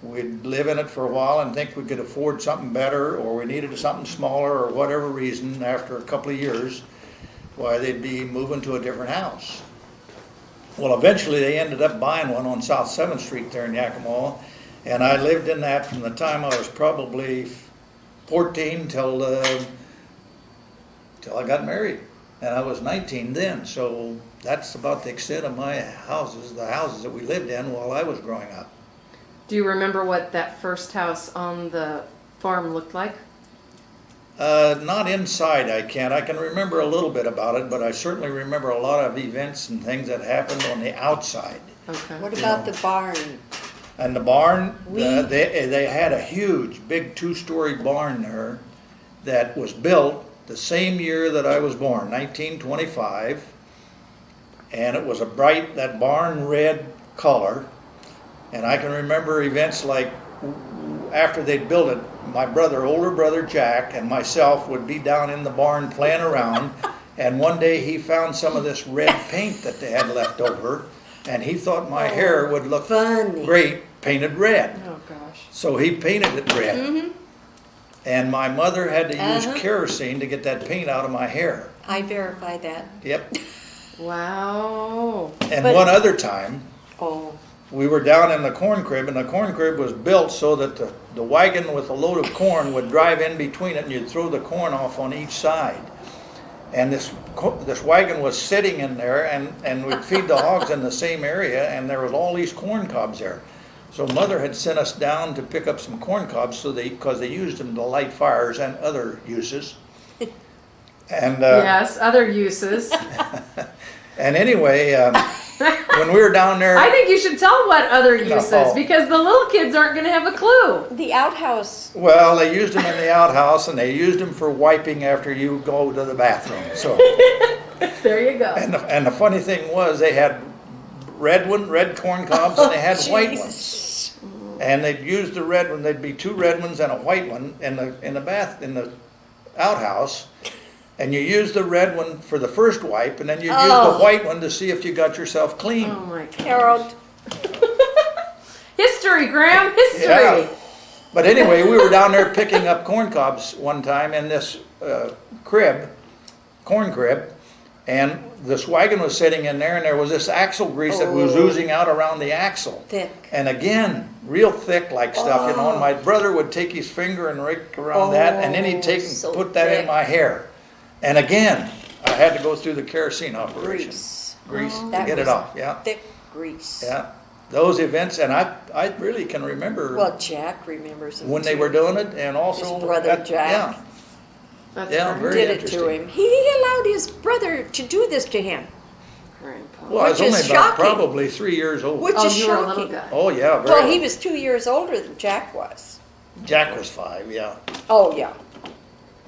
we'd live in it for a while and think we could afford something better, or we needed something smaller, or whatever reason. After a couple of years, they'd be moving to a different house. Well, eventually they ended up buying one on South 7th Street there in Yakima, and I lived in that from the time I was probably 14 till I got married, and I was 19 then. So that's about the extent of my houses, the houses that we lived in while I was growing up. Do you remember what that first house on the farm looked like? Not inside, I can't. I can remember a little bit about it, but I certainly remember a lot of events and things that happened on the outside. Okay. What about the barn? And the barn, they had a huge, big two-story barn there that was built the same year that I was born, 1925. And it was a bright, that barn red color. And I can remember events like after they'd built it, my brother, older brother Jack, and myself would be down in the barn playing around. And one day he found some of this red paint that they had left over. And he thought my hair would look great painted red. Oh gosh. So he painted it red. And my mother had to use kerosene to get that paint out of my hair. I verify that. Yep. Wow. And one other time, Oh, we were down in the corn crib, and the corn crib was built so that the wagon with a load of corn would drive in between it, and you'd throw the corn off on each side. And this wagon was sitting in there, and we'd feed the hogs in the same area, and there was all these corn cobs there. So Mother had sent us down to pick up some corn cobs, because they used them to light fires and other uses. And Yes, other uses. and anyway, when we were down there, I think you should tell what other uses, No. because the little kids aren't going to have a clue. the outhouse. well, they used them in the outhouse, and they used them for wiping after you go to the bathroom. So, There you go. and the funny thing was, they had red corn cobs, and they had white ones. Jesus. And they'd use the red one. There'd be two red ones and a white one in the outhouse. And you use the red one for the first wipe, and then you use the white one to see if you got yourself clean. Oh my god. Harold. History, Graham, history. Yeah. But anyway, we were down there picking up corn cobs one time in this corn crib, and this wagon was sitting in there, and there was this axle grease that was oozing out around the axle. Thick. And again, real thick like stuff, you know, and my brother would take his finger and rake around that, and then he'd take and so put that in thick. my hair. And again, I had to go through the kerosene operation. Grease to That get it was off, yeah. Thick grease. Yeah, those events, and I really can remember Well, Jack remembers them when they too. were doing it, and also His brother Jack. Yeah, That's Yeah, great. very Did it to interesting. him. He allowed his brother to do this to him, Grandpa. well, I was Which is only about shocking. probably 3 years old. which Oh, is you were a shocking. little guy. Oh yeah, very. Well, old. he was 2 years older than Jack was. Jack was 5, yeah, Oh, yeah.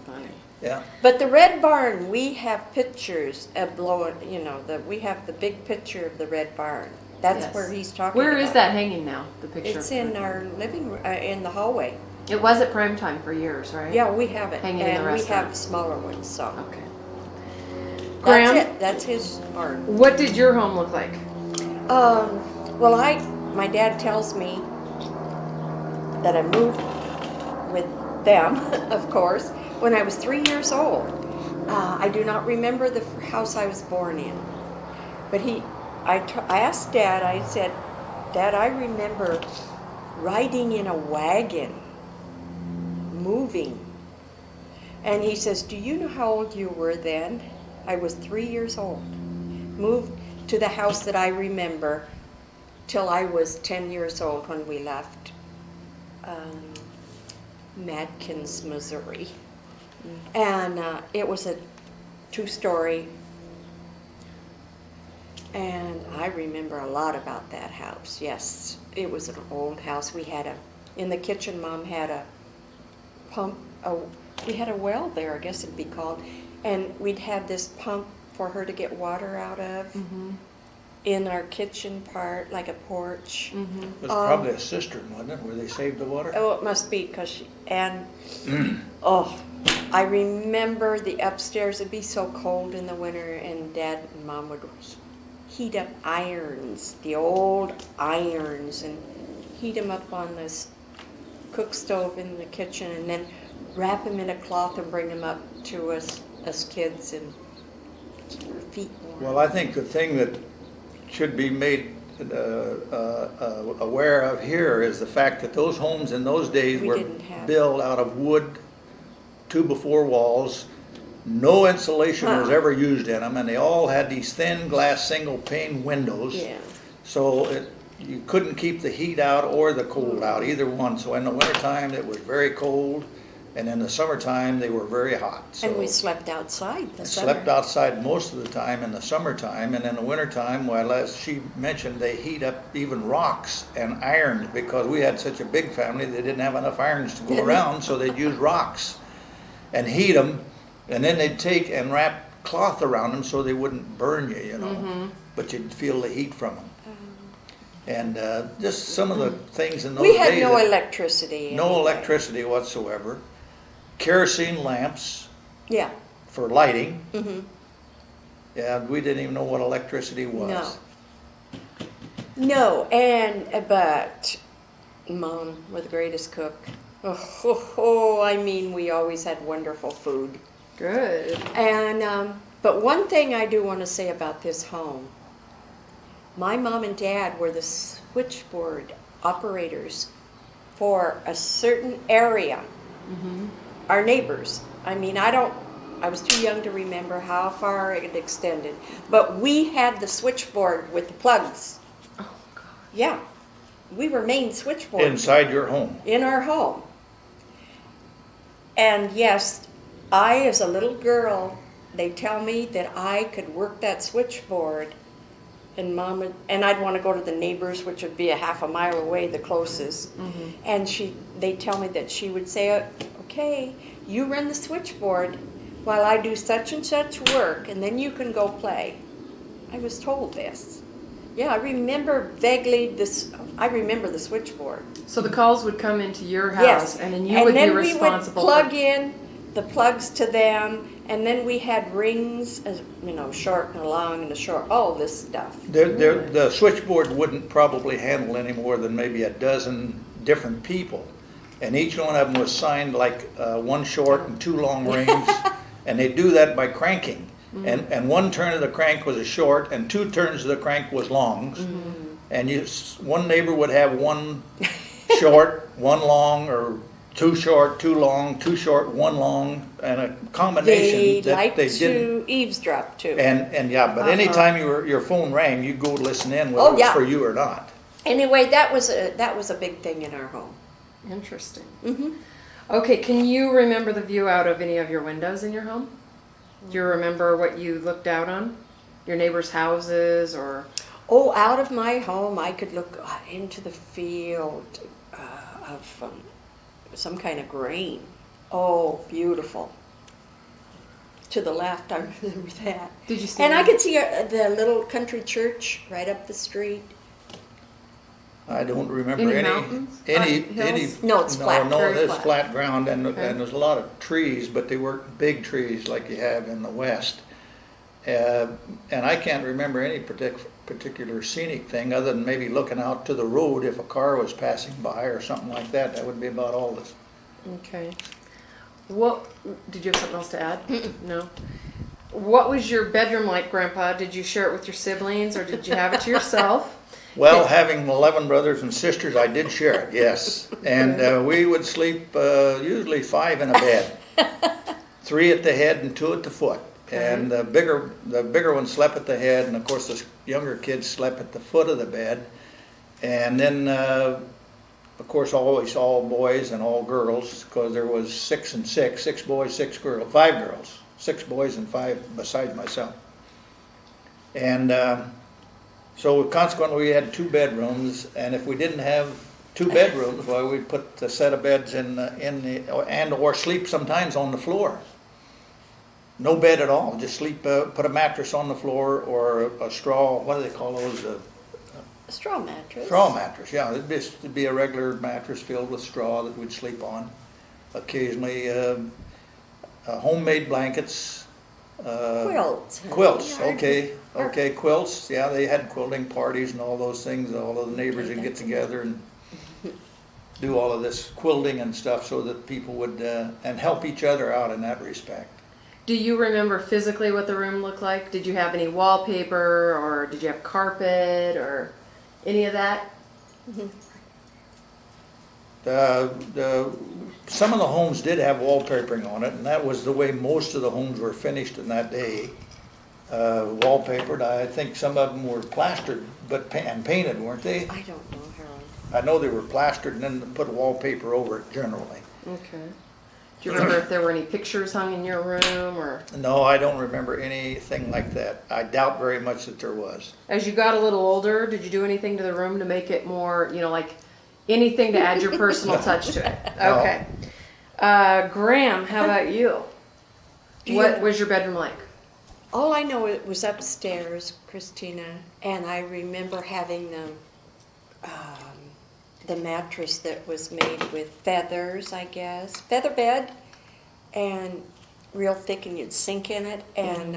Funny. yeah. But the red barn, we have pictures of blowing, you know, we have the big picture of the red barn. That's Yes. where he's talking Where about. is that hanging now? The picture. It's of in it? our living room, in the hallway. It was at prime time for years, right? Yeah, we have it. Hanging in the And we restaurant. have smaller ones, so. Okay. That's Graham, it. That's his barn. what did your home look like? Well, my dad tells me that I moved with them, of course, when I was 3 years old. I do not remember the house I was born in, but I asked Dad. I said, Dad, I remember riding in a wagon, moving, and he says, do you know how old you were then? I was 3 years old. Moved to the house that I remember till I was 10 years old when we left Madkins, Missouri. And it was a 2-story, and I remember a lot about that house. Yes, it was an old house. We had in the kitchen, Mom had a pump, we had a well there, I guess it'd be called, and we'd have this pump for her to get water out of in our kitchen part, like a porch. It was probably a cistern, wasn't it, where they saved the water? Oh, it must be, because I remember the upstairs, it'd be so cold in the winter, and Dad and Mom would heat up irons, the old irons, and heat them up on this cook stove in the kitchen, and then wrap them in a cloth and bring them up to us kids and keep our feet warm. Well, I think the thing that should be made aware of here is the fact that those homes in those days We were didn't have- built out of wood, 2x4 walls, No insulation was Huh. ever used in them, and they all had these thin glass single pane windows. Yeah. So you couldn't keep the heat out or the cold out, either one. So in the wintertime, it was very cold, and in the summertime, they were very hot. So And we slept outside the summer. slept outside most of the time in the summertime, and in the wintertime, well, as she mentioned, they heat up even rocks and ironed, because we had such a big family, they didn't have enough irons to go around, so they'd use rocks and heat them, and then they'd take and wrap cloth around them so they wouldn't burn you, you know, but you'd feel the heat from them. And just some of the things in those We days. had no that- electricity. No anyway. electricity whatsoever. Kerosene lamps Yeah. for lighting. Hmm. Yeah, we didn't even know what electricity was. No. No, but Mom was the greatest cook. I mean, we always had wonderful food. Good. And but one thing I do want to say about this home, my mom and dad were the switchboard operators for a certain area. Our neighbors. I mean, I was too young to remember how far it extended, but we had the switchboard with the plugs. Oh, God. Yeah, we were main switchboard Inside your home. in our home. And yes, I, as a little girl, they tell me that I could work that switchboard, and and I'd want to go to the neighbors, which would be a half a mile away, the closest. And they tell me that she would say, "Okay, you run the switchboard while I do such and such work, and then you can go play." I was told this. Yeah, I remember vaguely this. I remember the switchboard. So the calls would come into your house, Yes, and then you would be responsible. we would plug in the plugs to them, and then we had rings, short and long and the short, all this stuff. The switchboard wouldn't probably handle any more than maybe a dozen different people. And each one of them was signed like one short and two long rings. And they do that by cranking. And one turn of the crank was a short, and two turns of the crank was longs. And one neighbor would have one short, one long, or two short, two long, two short, one long, and a combination They that like they to didn't. eavesdrop too. And yeah, but anytime your phone rang, you'd go listen in, whether Oh, it was yeah. for you or not. Anyway, that was a big thing in our home. Interesting. Hmm. Okay, can you remember the view out of any of your windows in your home? Do you remember what you looked out on? Your neighbors' houses or? Oh, out of my home, I could look into the field of some kind of grain. Oh, beautiful. To the left, I remember that. Did you see? And I could see the little country church right up the street. I don't remember Any any mountains? Hills? No, it's flat, No, very it's flat. flat ground, and Okay. there's a lot of trees, but they weren't big trees like you have in the west. And I can't remember any particular scenic thing other than maybe looking out to the road if a car was passing by or something like that. That would be about all this. Okay. What did you have something else to add? No. What was your bedroom like, Grandpa? Did you share it with your siblings, or did you have it to yourself? Well, having 11 brothers and sisters, I did share it, yes. And we would sleep usually 5 in a bed, 3 at the head and 2 at the foot. And the bigger one slept at the head, and of course the younger kids slept at the foot of the bed. And then, of course, always all boys and all girls, because there was 6 and 6, 6 boys, 6 girls, 5 girls, 6 boys and 5 besides myself. And so consequently, we had 2 bedrooms, and if we didn't have 2 bedrooms, well, we'd put the set of beds or sleep sometimes on the floor. No bed at all, just sleep, put a mattress on the floor or a straw, what do they call those? A straw mattress. Straw mattress, yeah. It'd be a regular mattress filled with straw that we'd sleep on. Occasionally, homemade blankets. Quilts. Quilts, Yeah, okay, quilts. Yeah, they had quilting parties and all those things. All of the neighbors would get together and do all of this quilting and stuff so that people would and help each other out in that respect. Do you remember physically what the room looked like? Did you have any wallpaper, or did you have carpet, or any of that? Some of the homes did have wallpapering on it, and that was the way most of the homes were finished in that day. Wallpapered. I think some of them were plastered, and painted, weren't they? I don't know, Harold. I know they were plastered and then put wallpaper over it generally. Okay. Do you remember if there were any pictures hung in your room or? No, I don't remember anything like that. I doubt very much that there was. As you got a little older, did you do anything to the room to make it more, like anything to add your personal touch to it? No. Okay. Graham, how about you? What was your bedroom like? All I know, it was upstairs, Christina, and I remember having the mattress that was made with feathers, I guess, feather bed, and real thick, and you'd sink in it. And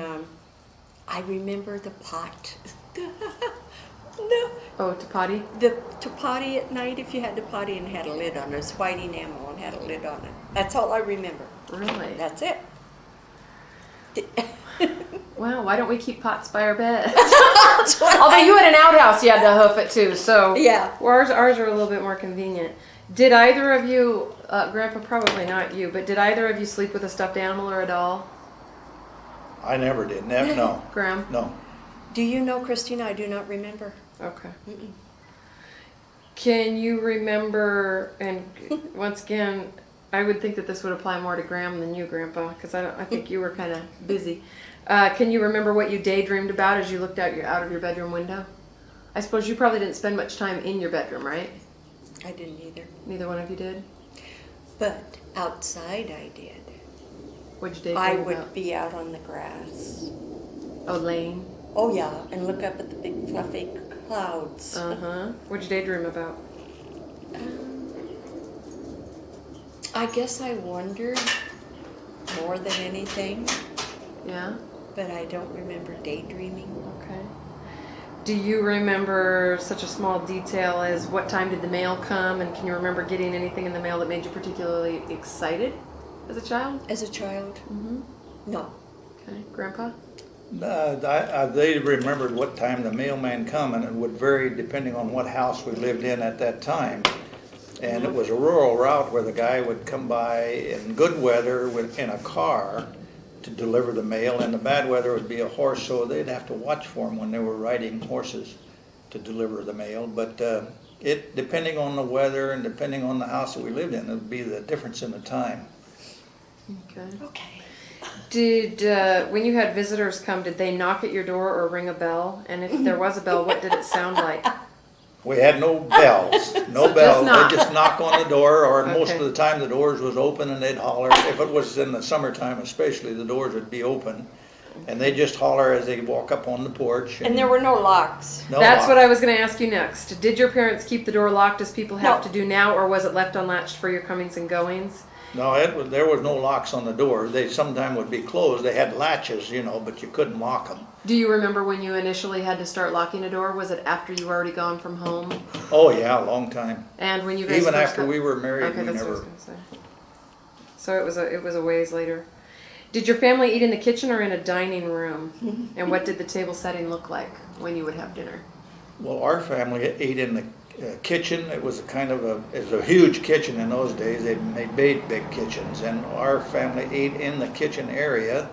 I remember the pot. Oh, to potty? To potty at night, if you had to potty and had a lid on it. It was white enamel and had a lid on it. That's all I remember. Really? That's it. Wow, why don't we keep pots by our bed? Although you had an outhouse, you had to hoof it too, so Yeah. ours are a little bit more convenient. Did either of you, Grandpa, probably not you, but did either of you sleep with a stuffed animal or a doll? I never did. No. Graham? No. Do you know, Christina? I do not remember. Okay. Can you remember, and once again, I would think that this would apply more to Graham than you, Grandpa, because I think you were kind of busy. Can you remember what you daydreamed about as you looked out of your bedroom window? I suppose you probably didn't spend much time in your bedroom, right? I didn't either. Neither one of you did? But outside I did. What'd you daydream I about? would be out on the grass. Oh, Lane. Oh yeah, and look up at the big fluffy clouds. Uh-huh. What'd you daydream about? I guess I wondered more than anything, Yeah? but I don't remember daydreaming. Okay. Do you remember such a small detail as what time did the mail come, and can you remember getting anything in the mail that made you particularly excited as a child? As a child? Mm-hmm. No. Okay. Grandpa? They remembered what time the mailman come, and it would vary depending on what house we lived in at that time. And it was a rural route where the guy would come by in good weather in a car to deliver the mail, and the bad weather would be a horse, so they'd have to watch for him when they were riding horses to deliver the mail. But it, depending on the weather and depending on the house that we lived in, it would be the difference in the time. Okay. Okay. Did, when you had visitors come, did they knock at your door or ring a bell? And if there was a bell, what did it sound like? We had no bells, no So bells. just They just knock on the door, or most Okay. of the time the doors was open and they'd holler. If it was in the summertime especially, the doors would be open. And they just holler as they walk up on the porch. And there were no locks. no That's lock. what I was going to ask you next. Did your parents keep the door locked as people have No. to do now, or was it left unlatched for your comings and goings? No, there was no locks on the door. They sometime would be closed. They had latches, but you couldn't lock them. Do you remember when you initially had to start locking a door? Was it after you were already gone from home? Oh yeah, a long time. And when you guys Even first after got- we were married, Okay, we that's what I was never. going to say. So it was a ways later. Did your family eat in the kitchen or in a dining room? And what did the table setting look like when you would have dinner? Well, our family ate in the kitchen. It was a huge kitchen in those days. They made big kitchens, and our family ate in the kitchen area,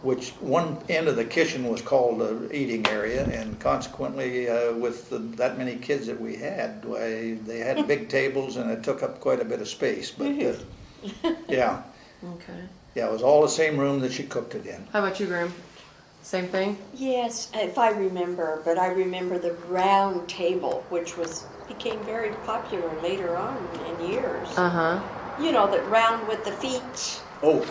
which one end of the kitchen was called the eating area, and consequently, with that many kids that we had, they had big tables, and it took up quite a bit of space. But yeah, Okay. it was all the same room that she cooked it in. How about you, Graham? Same thing? Yes, if I remember, but I remember the round table, which became very popular later on in years. Uh-huh. That round with the feet, Oak.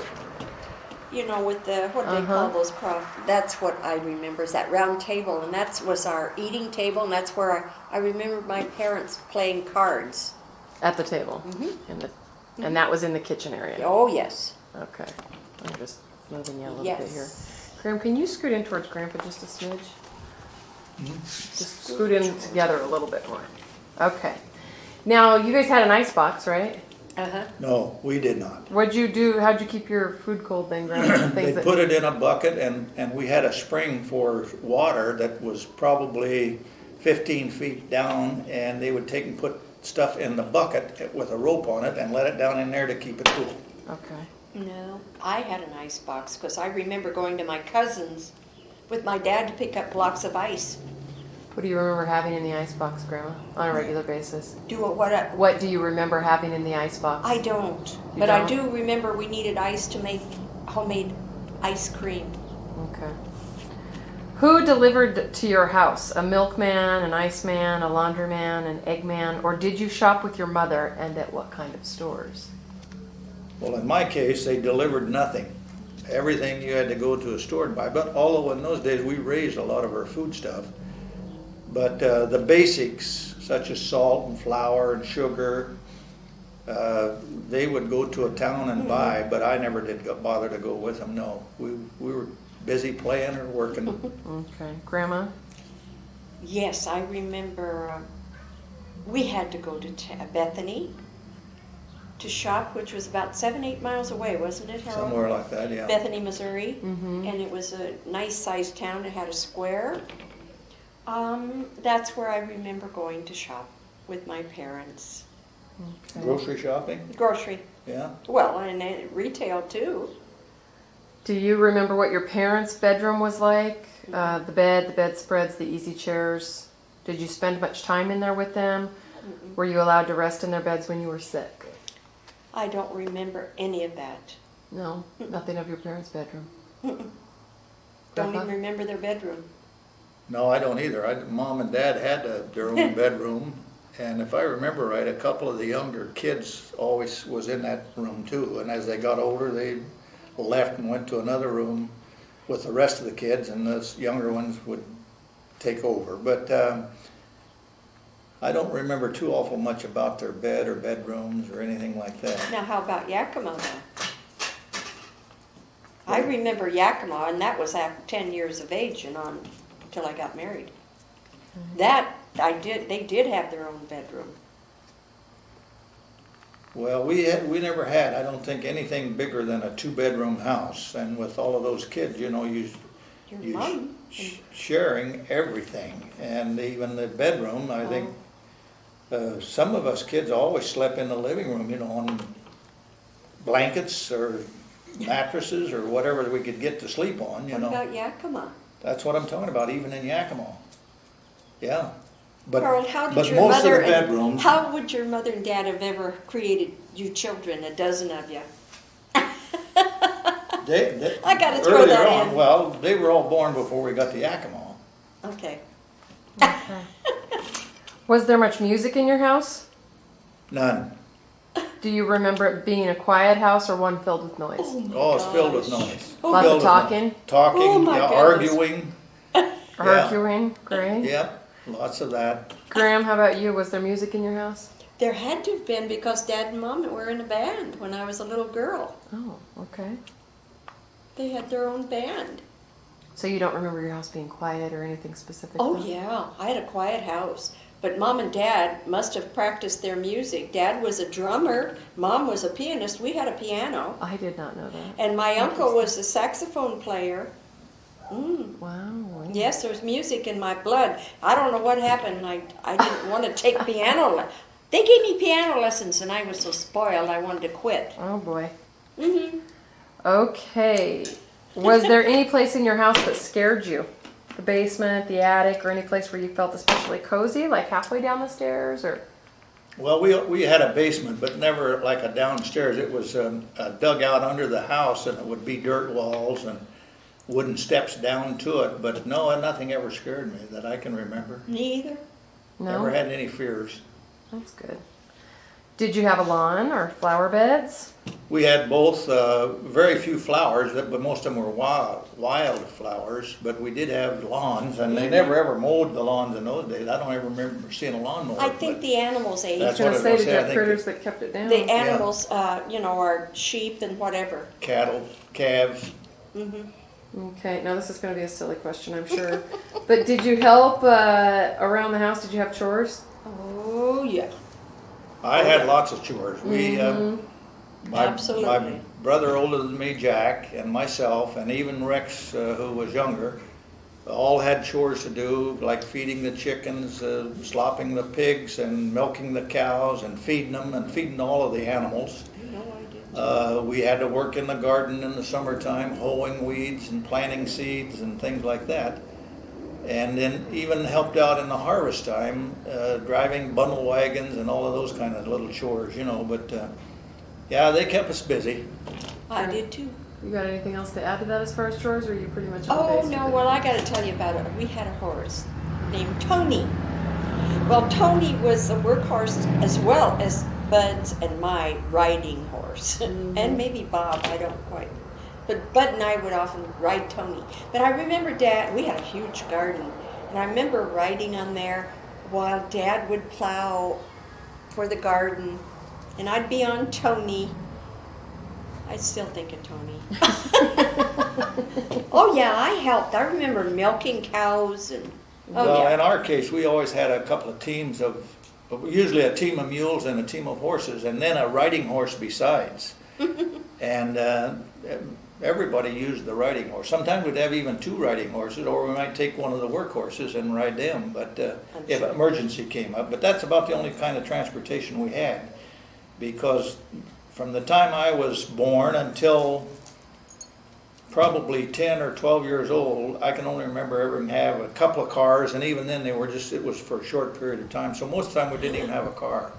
with the, what do they call those craft? That's what I remember, is that round table, and that was our eating table, and that's where I remember my parents playing cards. At the table? And that was in the kitchen area? Oh, yes. Okay. I'm just moving you a little Yes. bit here. Graham, can you scoot in towards Grandpa just a smidge? Just scoot in together a little bit more. Okay. Now, you guys had an ice box, right? Uh-huh. No, we did not. What'd you do? How'd you keep your food cold then, Grandpa? They put it in a bucket, and we had a spring for water that was probably 15 feet down, and they would take and put stuff in the bucket with a rope on it and let it down in there to keep it cool. Okay. No, I had an ice box because I remember going to my cousin's with my dad to pick up blocks of ice. What do you remember having in the icebox, Grandma, on a regular basis? What do you remember having in the icebox? I don't. You But don't? I do remember we needed ice to make homemade ice cream. Okay. Who delivered to your house? A milkman, an iceman, a laundryman, an eggman, or did you shop with your mother, and at what kind of stores? Well, in my case, they delivered nothing. Everything you had to go to a store and buy. But although in those days we raised a lot of our food stuff, but the basics, such as salt and flour and sugar, they would go to a town and buy, but I never did bother to go with them, no. We were busy playing or working. Okay. Grandma? Yes, I remember we had to go to Bethany to shop, which was about 7-8 miles away, wasn't it, Harold? Somewhere like that, yeah. Bethany, Missouri. Mm-hmm. And it was a nice sized town. It had a square. That's where I remember going to shop with my parents. Okay. Grocery shopping, Grocery. yeah. Well, and retail too. Do you remember what your parents' bedroom was like? The bed, the bedspreads, the easy chairs. Did you spend much time in there with them? Mm-mm. Were you allowed to rest in their beds when you were sick? I don't remember any of that. No, nothing of your parents' bedroom. Don't Grandpa? even remember their bedroom. No, I don't either. Mom and Dad had their own bedroom, and if I remember right, a couple of the younger kids always was in that room too. And as they got older, they left and went to another room with the rest of the kids, and the younger ones would take over. But I don't remember too awful much about their bed or bedrooms or anything like that. Now, how about Yakima though? I remember Yakima, and that was after 10 years of age and on until I got married. That I did. They did have their own bedroom. Well, we never had, I don't think, anything bigger than a 2-bedroom house, and with all of those kids, you know, Your mom. sharing everything, and even the bedroom, I think, some of us kids always slept in the living room, you know, on blankets or mattresses or whatever we could get to sleep on, you What know. about Yakima? That's what I'm talking about, even in Yakima. Yeah. But, Carl, how did but your most mother of the and bedrooms, how would your mother and dad have ever created you children, a dozen of you? they I gotta throw earlier that on, in. well, they were all born before we got to Yakima. Okay. Okay. Was there much music in your house? None. Do you remember it being a quiet house or one filled with noise? Oh, it's filled with noise. Oh, Lots of Filled with talking? noise. Talking, Oh, my yeah, goodness. arguing. Arguing? Great. Yep, lots of that. Graham, how about you? Was there music in your house? There had to have been because Dad and Mom were in a band when I was a little girl. Oh, okay. They had their own band. So you don't remember your house being quiet or anything specific? Oh though? yeah, I had a quiet house. But Mom and Dad must have practiced their music. Dad was a drummer, Mom was a pianist. We had a piano. I did not know that. And my uncle was a saxophone player. Wow. Yes, there's music in my blood. I don't know what happened. I didn't want to take piano. They gave me piano lessons and I was so spoiled I wanted to quit. Oh boy. Mm-hmm. Okay. Was there any place in your house that scared you? The basement, the attic, or any place where you felt especially cozy, like halfway down the stairs, or? Well, we had a basement, but never like a downstairs. It was dug out under the house, and it would be dirt walls and wooden steps down to it. But no, nothing ever scared me that I can remember. Neither. No. Never had any fears. That's good. Did you have a lawn or flower beds? We had both, very few flowers, but most of them were wild flowers. But we did have lawns, and they never ever mowed the lawns in those days. I don't ever remember seeing a lawnmower. I think the animals ate. I That's was going what to it say, was. did you I have think critters that kept it down? The animals, are sheep and whatever. cattle, calves. Mm-hmm. Okay, now this is going to be a silly question, I'm sure. But did you help around the house? Did you have chores? Oh yeah. I had lots of chores. My Absolutely. brother older than me, Jack, and myself, and even Rex, who was younger, all had chores to do, like feeding the chickens, slopping the pigs, and milking the cows, and feeding them, and feeding all of the animals. No, I didn't. We had to work in the garden in the summertime, hoeing weeds and planting seeds and things like that. And then even helped out in the harvest time, driving bundle wagons and all of those kind of little chores, you know. But yeah, they kept us busy. I did too. You got anything else to add to that as far as chores, or are you pretty much on the Oh, base no, with it? well, I gotta tell you about it. We had a horse named Tony. Well, Tony was a workhorse as well as Bud's and my riding horse. And maybe Bob, I don't quite. But Bud and I would often ride Tony. But I remember Dad, we had a huge garden, and I remember riding on there while Dad would plow for the garden, and I'd be on Tony. I still think of Tony. Oh yeah, I helped. I remember milking cows and Well, in our case, we always had a couple of teams of, usually a team of mules and a team of horses, and then a riding horse besides. And everybody used the riding horse. Sometimes we'd have even two riding horses, or we might take one of the workhorses and ride them, but if an emergency came up. But that's about the only kind of transportation we had, because from the time I was born until probably 10 or 12 years old, I can only remember ever have a couple of cars, and even then they were just, it was for a short period of time. So most of the time we didn't even have a car,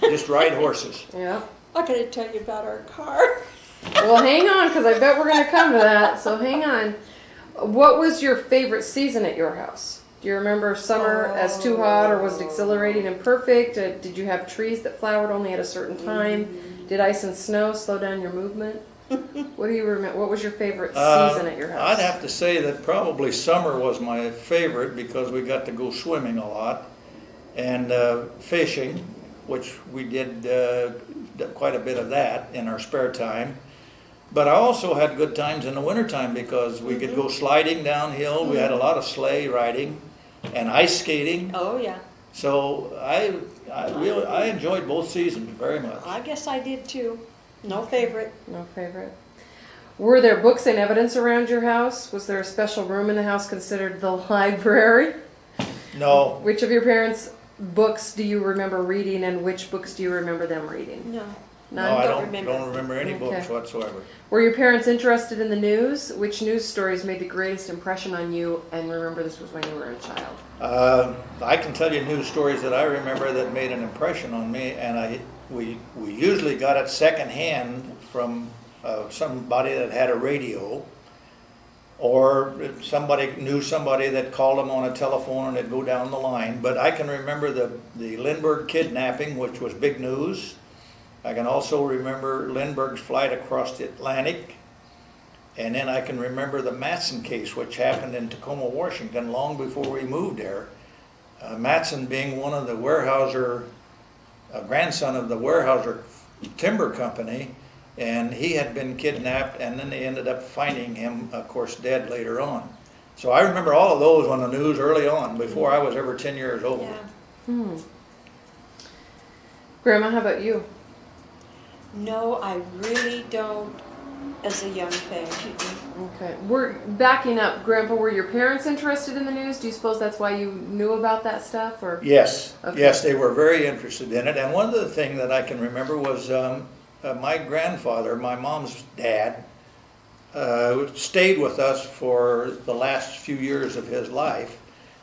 just ride horses. Yeah. I gotta tell you about our car. Well, hang on, because I bet we're going to come to that. So hang on. What was your favorite season at your house? Do you remember summer as too hot, or was it exhilarating and perfect? Did you have trees that flowered only at a certain time? Did ice and snow slow down your movement? What do you remember? What was your favorite season at your house? I'd have to say that probably summer was my favorite, because we got to go swimming a lot, and fishing, which we did quite a bit of that in our spare time. But I also had good times in the wintertime, because we could go sliding downhill. We had a lot of sleigh riding and ice skating. Oh yeah. So I enjoyed both seasons very much. I guess I did too. No favorite. No favorite. Were there books and evidence around your house? Was there a special room in the house considered the library? No. Which of your parents' books do you remember reading, and which books do you remember them reading? No. No, None? I Don't don't remember any books Okay. whatsoever. Were your parents interested in the news? Which news stories made the greatest impression on you? And remember, this was when you were a child. I can tell you news stories that I remember that made an impression on me, and we usually got it secondhand from somebody that had a radio, or somebody knew somebody that called them on a telephone and it'd go down the line. But I can remember the Lindbergh kidnapping, which was big news. I can also remember Lindbergh's flight across the Atlantic. And then I can remember the Matson case, which happened in Tacoma, Washington, long before we moved there. Matson being one of the Weyerhaeuser, grandson of the Weyerhaeuser Timber Company, and he had been kidnapped, and then they ended up finding him, of course, dead later on. So I remember all of those on the news early on, before I was ever 10 years old. Yeah. Grandma, how about you? No, I really don't. As a young thing. Okay. We're backing up. Grandpa, were your parents interested in the news? Do you suppose that's why you knew about that stuff? Or Yes, Okay. yes, they were very interested in it. And one of the things that I can remember was my grandfather, my mom's dad, stayed with us for the last few years of his life.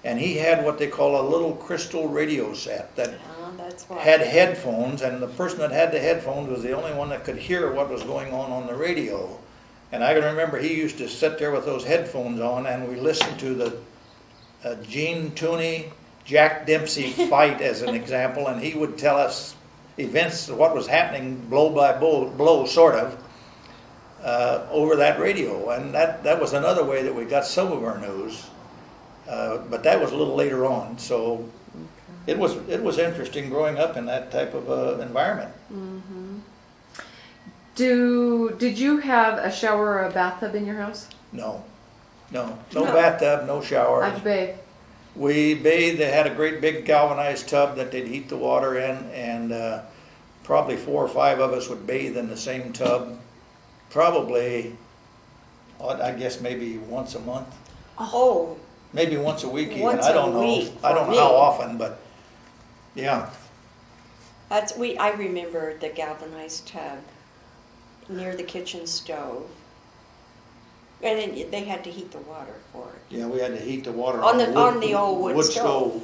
And he had what they call a little crystal radio set that That's why. had headphones, and the person that had the headphones was the only one that could hear what was going on the radio. And I can remember he used to sit there with those headphones on, and we listened to the Gene Tooney, Jack Dempsey fight as an example, and he would tell us events, what was happening blow by blow, sort of, over that radio. And that was another way that we got some of our news. But that was a little later on, so it was interesting growing up in that type of environment. Mm-hmm. Did you have a shower or a bathtub in your house? No bathtub, no showers. How'd you bathe? We bathed. They had a great big galvanized tub that they'd heat the water in, and probably 4 or 5 of us would bathe in the same tub. Probably, I guess maybe once a month. Oh, Maybe once a week even, Once I a don't know. week I don't for know how me. often, but, yeah. I remember the galvanized tub near the kitchen stove. And then they had to heat the water for it. Yeah, we had to heat the water On on the old wood stove.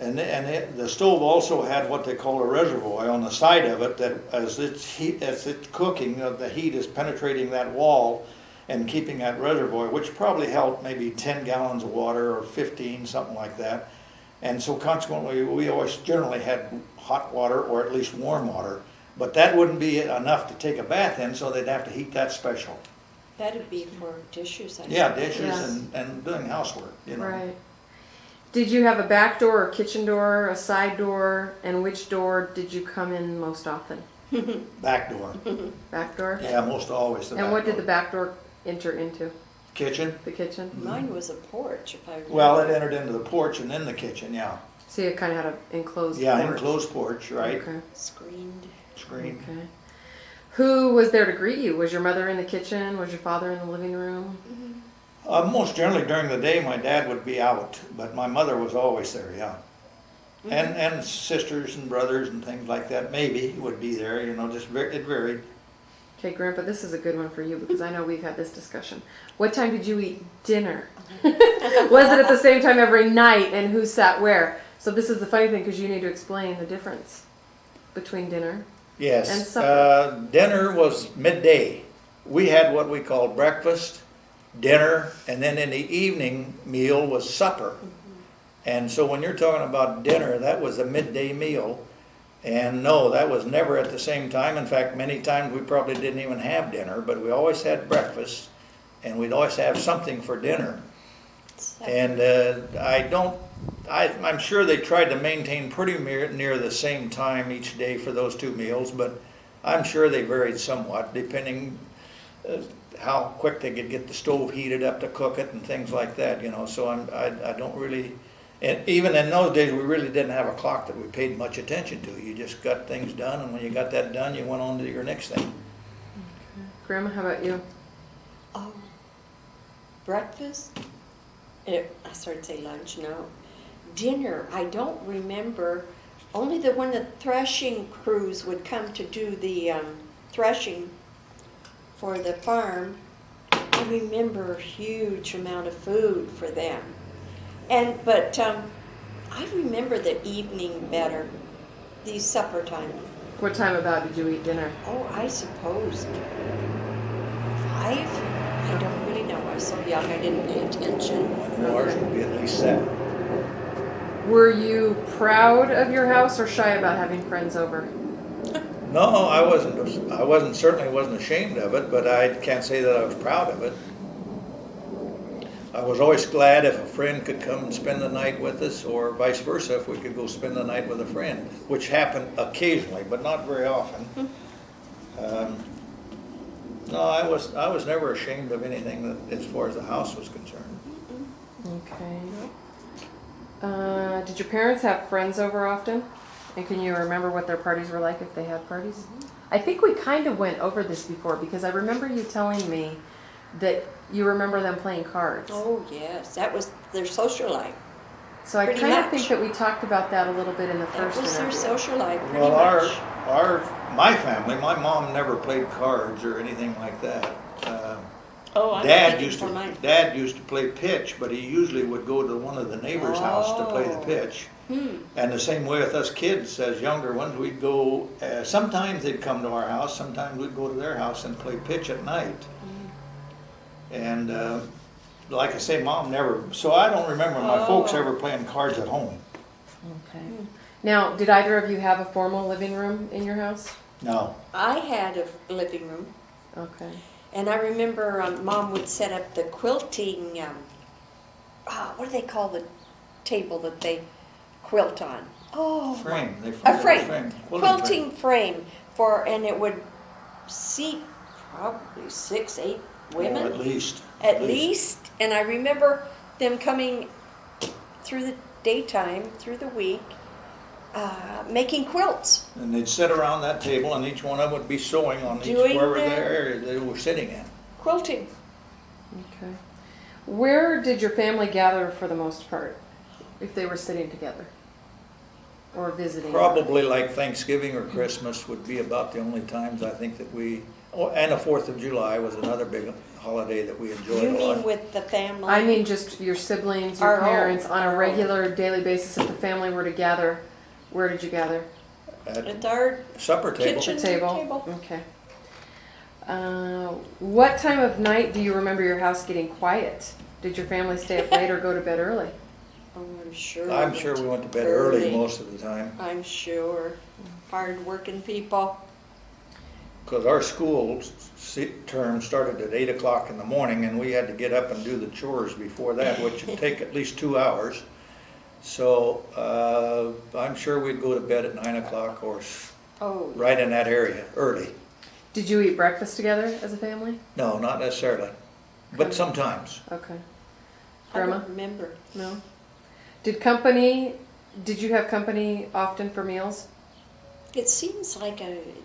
And the stove also had what they call a reservoir on the side of it, that as it's cooking, the heat is penetrating that wall and keeping that reservoir, which probably held maybe 10 gallons of water or 15, something like that. And so consequently, we always generally had hot water or at least warm water, but that wouldn't be enough to take a bath in, so they'd have to heat that special. That'd be for dishes, I Yeah, suppose. dishes Yes. and doing housework, you know. Right. Did you have a back door or kitchen door, a side door, and which door did you come in most often? Back door. Back door? Yeah, most always the back And what did door. the back door enter into? Kitchen? The kitchen? Mine was a porch, if I remember. Well, it entered into the porch and then the kitchen, yeah. So you kind of had an enclosed Yeah, porch. enclosed porch, right? Okay. Screened. Screen. Okay. Who was there to greet you? Was your mother in the kitchen? Was your father in the living room? Most generally during the day, my dad would be out, but my mother was always there, yeah. And sisters and brothers and things like that, maybe would be there, you know, just it varied. Okay, Grandpa, this is a good one for you because I know we've had this discussion. What time did you eat dinner? Was it at the same time every night, and who sat where? So this is the funny thing because you need to explain the difference between dinner. And Yes, supper. dinner was midday. We had what we called breakfast, dinner, and then in the evening meal was supper. And so when you're talking about dinner, that was a midday meal. And no, that was never at the same time. In fact, many times we probably didn't even have dinner, but we always had breakfast, and we'd always have something for dinner. And I'm sure they tried to maintain pretty near the same time each day for those two meals, but I'm sure they varied somewhat depending how quick they could get the stove heated up to cook it and things like that, you know. So I don't really, and even in those days, we really didn't have a clock that we paid much attention to. You just got things done, and when you got that done, you went on to your next thing. Grandma, how about you? Oh, breakfast? I started to say lunch, no. Dinner, I don't remember. Only when the threshing crews would come to do the threshing for the farm, I remember a huge amount of food for them. But I remember the evening better, the supper time. What time about did you eat dinner? Oh, I suppose 5? I don't really know. I was so young, I didn't pay attention. And ours would be at least 7. Were you proud of your house or shy about having friends over? No, I certainly wasn't ashamed of it, but I can't say that I was proud of it. I was always glad if a friend could come and spend the night with us, or vice versa, if we could go spend the night with a friend, which happened occasionally, but not very often. No, I was never ashamed of anything as far as the house was concerned. Okay. Did your parents have friends over often? And can you remember what their parties were like if they had parties? I think we kind of went over this before because I remember you telling me that you remember them playing cards. Oh, yes, that was their social life. So I pretty kind of much. think that we talked about that a little bit in the That first was their interview. social life, pretty Well, much. my family, my mom never played cards or anything like that. Oh, I'm Dad thinking used for to mine. Dad used to play pitch, but he usually would go to one of the neighbors' house to play the Oh. pitch. And the same way with us kids, as younger ones, we'd go. Sometimes they'd come to our house. Sometimes we'd go to their house and play pitch at night. And like I say, Mom never. So I don't remember my folks Oh. ever playing cards at home. Okay. Now, did either of you have a formal living room in your house? No. I had a living room, Okay. and I remember Mom would set up the quilting, what do they call the table that they quilt on? Oh, Frame. They a frame. Quilting Quilting frame and it would seat probably 6, 8 women. Oh, at least. At least, and I remember them coming through the daytime, through the week, making quilts. And they'd sit around that table, and each one of them would be sewing on Doing wherever their- their area they were sitting in. Quilting. Okay. Where did your family gather for the most part, if they were sitting together or visiting? Probably like Thanksgiving or Christmas would be about the only times I think that we, oh, and the 4th of July was another big holiday that we enjoyed You a mean lot. with the family? I mean just your siblings, your Oh, parents, on a oh. regular daily basis. If the family were to gather, where did you gather? At At our supper table. kitchen. The table? Table. Okay. What time of night do you remember your house getting quiet? Did your family stay up late or go to bed early? Oh, I'm sure. I'm sure we went to bed early most of the time. I'm sure. Hard-working people. Because our school term started at 8 o'clock in the morning, and we had to get up and do the chores before that, which would take at least 2 hours. So I'm sure we'd go to bed at 9 o'clock or Oh, right in that area, early. Did you eat breakfast together as a family? No, not necessarily, but sometimes. Okay. I Grandma? don't remember. No? Did you have company often for meals? It seems like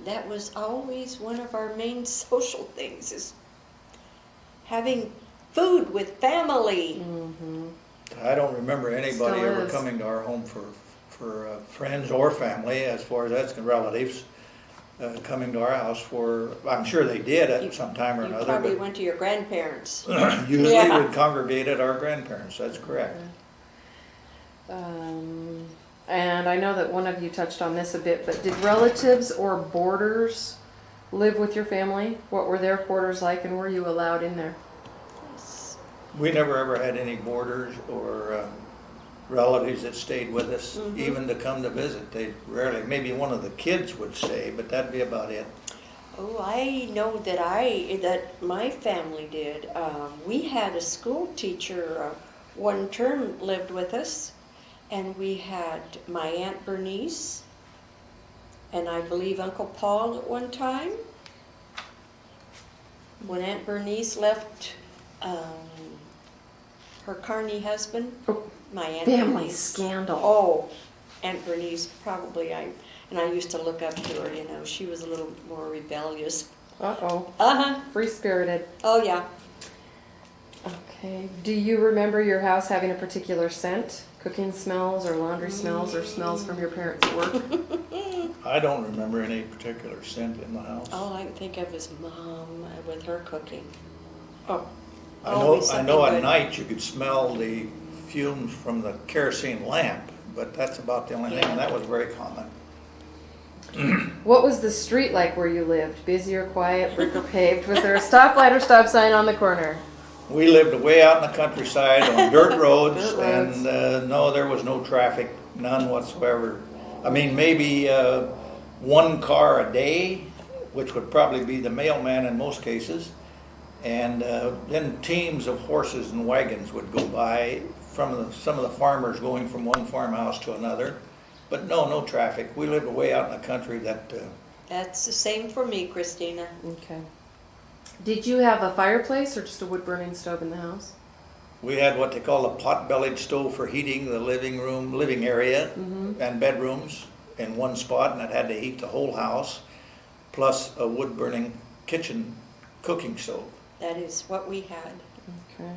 that was always one of our main social things, is having food with family. Mm-hmm. I don't remember anybody Still ever is. coming to our home for friends or family, as far as that's relatives, coming to our house for, I'm sure they did at some time or You another, probably but went to your grandparents. usually Yeah. we'd congregate at our grandparents', that's correct. And I know that one of you touched on this a bit, but did relatives or boarders live with your family? What were their quarters like, and were you allowed in there? We never ever had any boarders or relatives that stayed with us, even to come to visit. They rarely, maybe one of the kids would stay, but that'd be about it. Oh, I know that my family did. We had a school teacher, one term lived with us, and we had my Aunt Bernice, and I believe Uncle Paul at one time. When Aunt Bernice left her carny husband, Oh, my Aunt family Bernice. scandal. Oh, Aunt Bernice, probably I used to look up to her, you know, she was a little more rebellious. Uh-oh. Uh-huh, Free-spirited. oh yeah. Okay. Do you remember your house having a particular scent? Cooking smells or laundry smells or smells from your parents' work? I don't remember any particular scent in the house. All I can think of is Mom with her cooking. Oh, I always know something at good. night you could smell the fumes from the kerosene lamp, but that's about the only thing, and that was very common. What was the street like where you lived? Busy or quiet, brick or paved? Was there a stoplight or stop sign on the corner? We lived way out in the countryside on dirt roads, Dirt roads. and no, there was no traffic, none whatsoever. I mean, maybe one car a day, which would probably be the mailman in most cases, and then teams of horses and wagons would go by from some of the farmers going from one farmhouse to another. But no traffic. We lived way out in the country that That's the same for me, Christina. Okay. Did you have a fireplace or just a wood-burning stove in the house? we had what they call a pot-bellied stove for heating the living area and bedrooms in one spot, and it had to heat the whole house, plus a wood-burning kitchen cooking stove. That is what we had. Okay.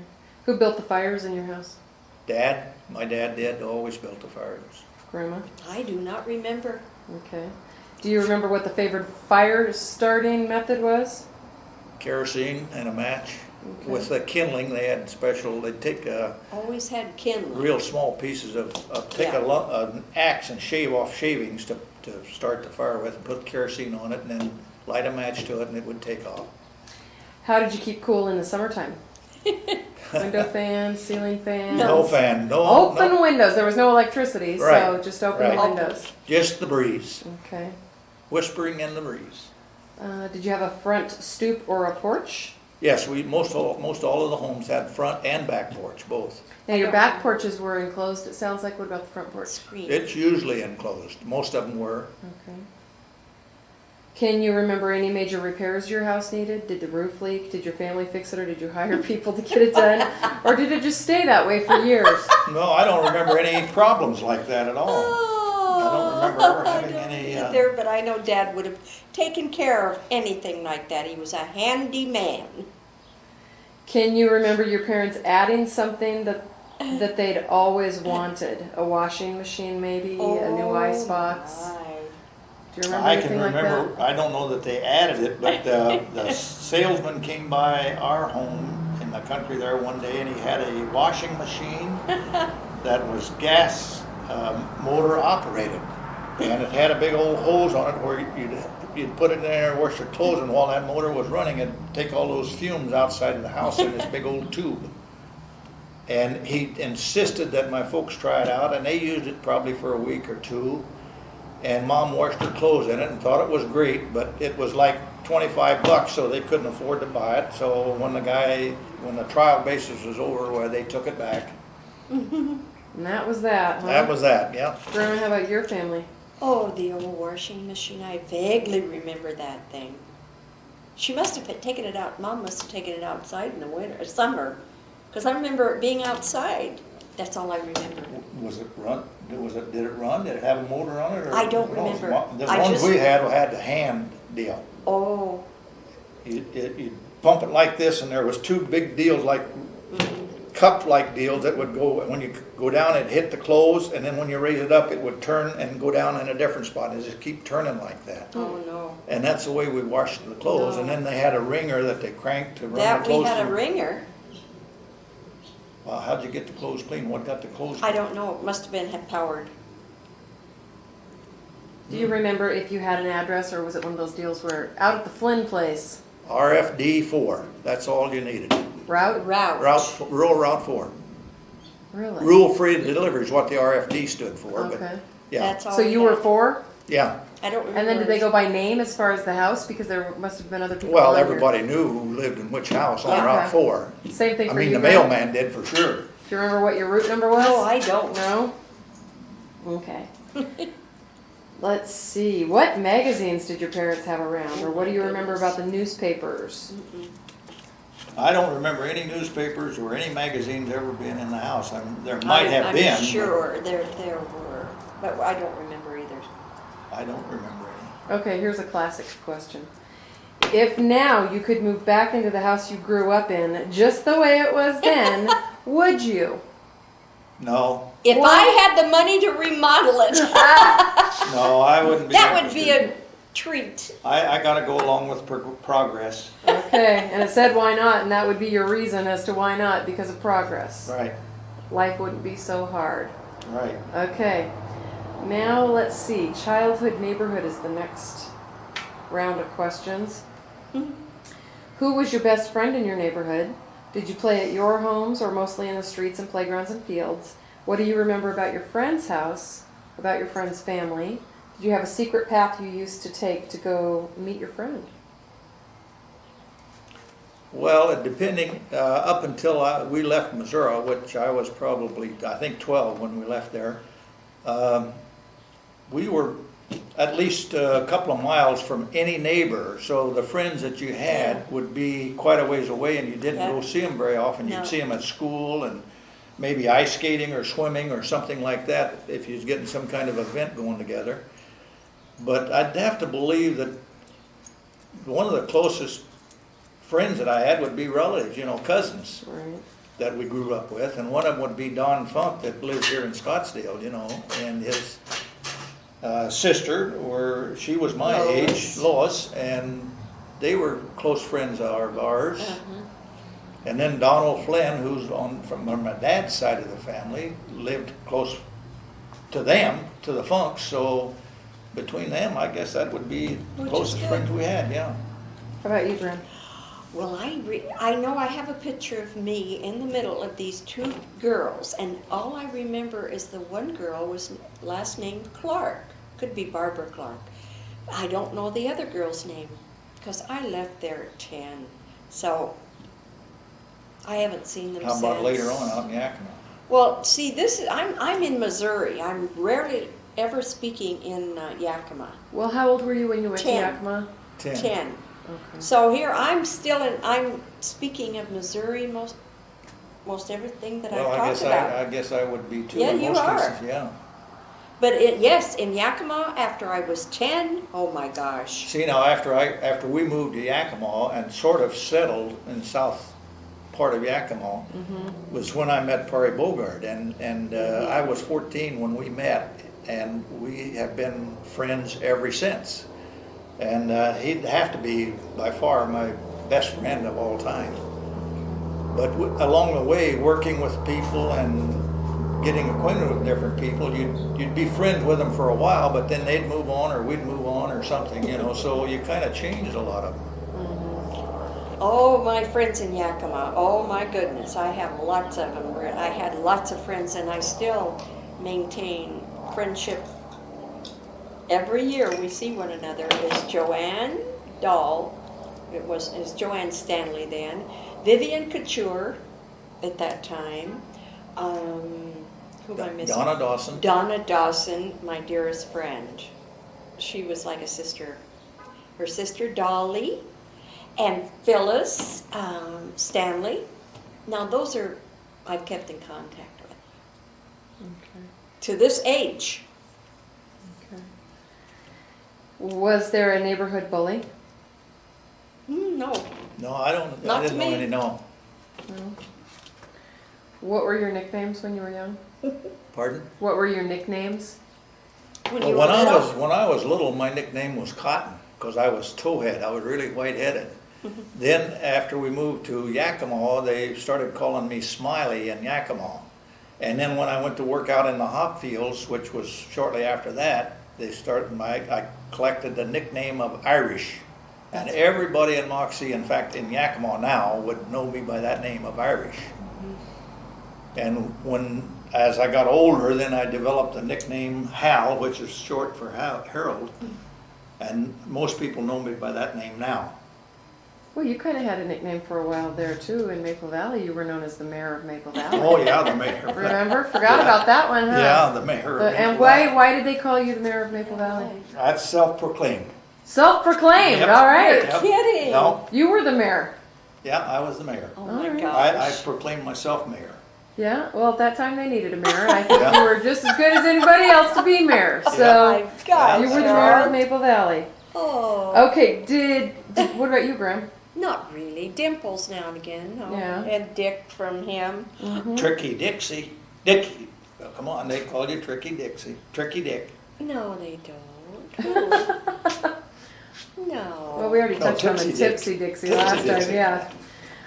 Who built the fires in your house? My dad did, always built the fires. Grandma? I do not remember. Okay. Do you remember what the favored fire starting method was? Kerosene and a match. Okay. With the kindling, they had special, they'd take Always had kindling. real small pieces of take an axe and shave off shavings to start the fire with, and put kerosene on it, and then light a match to it, and it would take off. How did you keep cool in the summertime? Window fans, ceiling fans? No fan, Open no, windows. There was no electricity, so Right, just open right. windows. just the breeze, Okay. whispering in the breeze. Did you have a front stoop or a porch? Yes, most all of the homes had front and back porch, both. Now your back porches were enclosed, it sounds like. What about the front porch? Screen. It's usually enclosed. Most of them were. Okay. Can you remember any major repairs your house needed? Did the roof leak? Did your family fix it, or did you hire people to get it done? Or did it just stay that way for years? No, I don't remember any problems like that at all. Oh, I don't remember ever having I don't any, either, but I know Dad would have taken care of anything like that. He was a handy man. Can you remember your parents adding something that they'd always wanted? A washing machine, maybe? A new icebox? My. Do you remember I anything can like remember, that? I don't know that they added it, but the salesman came by our home in the country there one day and he had a washing machine that was gas motor operated. And it had a big old hose on it where you'd put it in there and wash your clothes, and while that motor was running, it'd take all those fumes outside of the house in this big old tube. And he insisted that my folks try it out, and they used it probably for a week or two. And Mom washed her clothes in it and thought it was great, but it was like $25, so they couldn't afford to buy it. So when the trial basis was over, well, they took it back. And that was that, huh? That was that, yeah. Grandma, how about your family? Oh, the old washing machine. I vaguely remember that thing. She must have taken it out. Mom must have taken it outside in the winter, summer, because I remember it being outside. That's all I remember. Was it run? Did it run? Did it have a motor on it? Or I don't remember. The I ones just- we had the hand deal. Oh, You'd pump it like this, and there was two big deals, like cup-like deals that would go, when you go down, it'd hit the clothes, and then when you raise it up, it would turn and go down in a different spot. It just keep turning like that. oh no. And that's the way we washed the clothes. And then they had a wringer that they cranked to run That the clothes we had a through. wringer. Well, how'd you get the clothes clean? What got the clothes I clean? don't know. It must have been powered. Do you remember if you had an address, or was it one of those deals where out at the Flynn place? RFD 4, that's all you needed. Route? Route. Rural Route 4. Really? Rural Free Delivery is what the RFD stood for, but, Okay. yeah, That's all So we you were had. 4? yeah. I don't remember. And then did they go by name as far as the house? Because there must have been other people Well, on here. everybody knew who lived in which house on Okay. Route 4. Same thing I for mean, you, the Grandma? mailman did for sure. Do you remember what your route number was? No, I don't. No? Okay. Let's see. What magazines did your parents have around? Or what do you remember about the newspapers? I don't remember any newspapers or any magazines ever being in the house. There might have I'm been. but sure there were, but I don't remember either. I don't remember any. Okay, here's a classic question. If now you could move back into the house you grew up in, just the way it was then, would you? No, If What? I had the money to remodel it, no, I wouldn't be that would be interested. a treat. I gotta go along with progress. Okay, and it said why not, and that would be your reason as to why not, because of progress. Right, Life wouldn't be so hard. right. Okay, now let's see. Childhood neighborhood is the next round of questions. Who was your best friend in your neighborhood? Did you play at your homes or mostly in the streets and playgrounds and fields? What do you remember about your friend's house, about your friend's family? Did you have a secret path you used to take to go meet your friend? Well, depending, up until we left Missouri, which I was probably, I think 12 when we left there, we were at least a couple of miles from any neighbor, so the friends that you had would be quite a ways away, and you didn't Yeah. go see them very often. No. You'd see them at school and maybe ice skating or swimming or something like that if you was getting some kind of event going together. But I'd have to believe that one of the closest friends that I had would be relatives, cousins Right. that we grew up with, and one of them would be Don Funk that lives here in Scottsdale, and his sister, she was my Lois. age, Lois, and they were close friends of ours. And then Donald Flynn, who's from my dad's side of the family, lived close to them, to the Funks, so between them, I guess that would be the Which is closest good. friends we had, yeah. How about you, Gren? Well, I know I have a picture of me in the middle of these two girls, and all I remember is the one girl was last name Clark. Could be Barbara Clark. I don't know the other girl's name because I left there at 10. So I haven't seen them How since. about later on out in Yakima? Well, see, I'm in Missouri. I'm rarely ever speaking in Yakima. Well, how old were you when you went 10. to Yakima? 10. 10. Okay. So here I'm speaking of Missouri most everything that Well, I've talked about. I guess I would be too. Yeah, in you most are. cases, yeah. But yes, in Yakima, after I was 10, oh my gosh. See, now after we moved to Yakima and sort of settled in part of Yakima, was when I met Perry Bogart, and I was 14 when we met, and we have been friends ever since. And he'd have to be by far my best friend of all time. But along the way, working with people and getting acquainted with different people, you'd be friends with them for a while, but then they'd move on or we'd move on or something, you know, so you kind of changed a lot of them. Oh, my friends in Yakima, oh my goodness, I have lots of them. I had lots of friends, and I still maintain friendship. Every year we see one another. Is Joanne Dahl, is Joanne Stanley then, Vivian Couture at that time, who am I missing? Donna Dawson. Donna Dawson, my dearest friend. She was like a sister. Her sister Dolly, and Phyllis Stanley. Now those are I've kept in contact with. Okay. To this age. Okay. Was there a neighborhood bully? No. No, I Not didn't to know me. any, no. No. What were your nicknames when you were young? Pardon? What were your nicknames? When Well, you were when little? when I was little, my nickname was Cotton, because I was towhead. I was really white-headed. Then after we moved to Yakima, they started calling me Smiley in Yakima. And then when I went to work out in the hop fields, which was shortly after that, I collected the nickname of Irish. And everybody in Moxie, in fact in Yakima now, would know me by that name of Irish. And as I got older, then I developed the nickname Hal, which is short for Harold. And most people know me by that name now. Well, you kind of had a nickname for a while there too. In Maple Valley, you were known as the mayor of Maple Valley. Oh yeah, the mayor. Remember? Forgot about that one, huh? Yeah, the mayor. of And Maple Valley. why did they call you the mayor of Maple Valley? That's self-proclaimed. Self-proclaimed. Yep. All right. Yep. Kidding. No, You were the mayor. yeah, I was the mayor. Oh my Alright. I gosh. proclaimed myself mayor. Yeah. Well, at that time they needed a mayor, and I think Yeah. you were just as good as anybody else to be mayor. Oh So my gosh. you were the mayor of Maple Valley. Oh. Okay. What about you, Graham? Not really. Dimples now and again. No. Yeah. And Dick from him. Tricky Dixie. Dickie. Oh, come on, they call you Tricky Dixie. Tricky Dick. No, they don't. No. Well, we already No, touched on the Tipsy Dick. Tipsy Dixie Tipsy last Dixie. time. Yeah.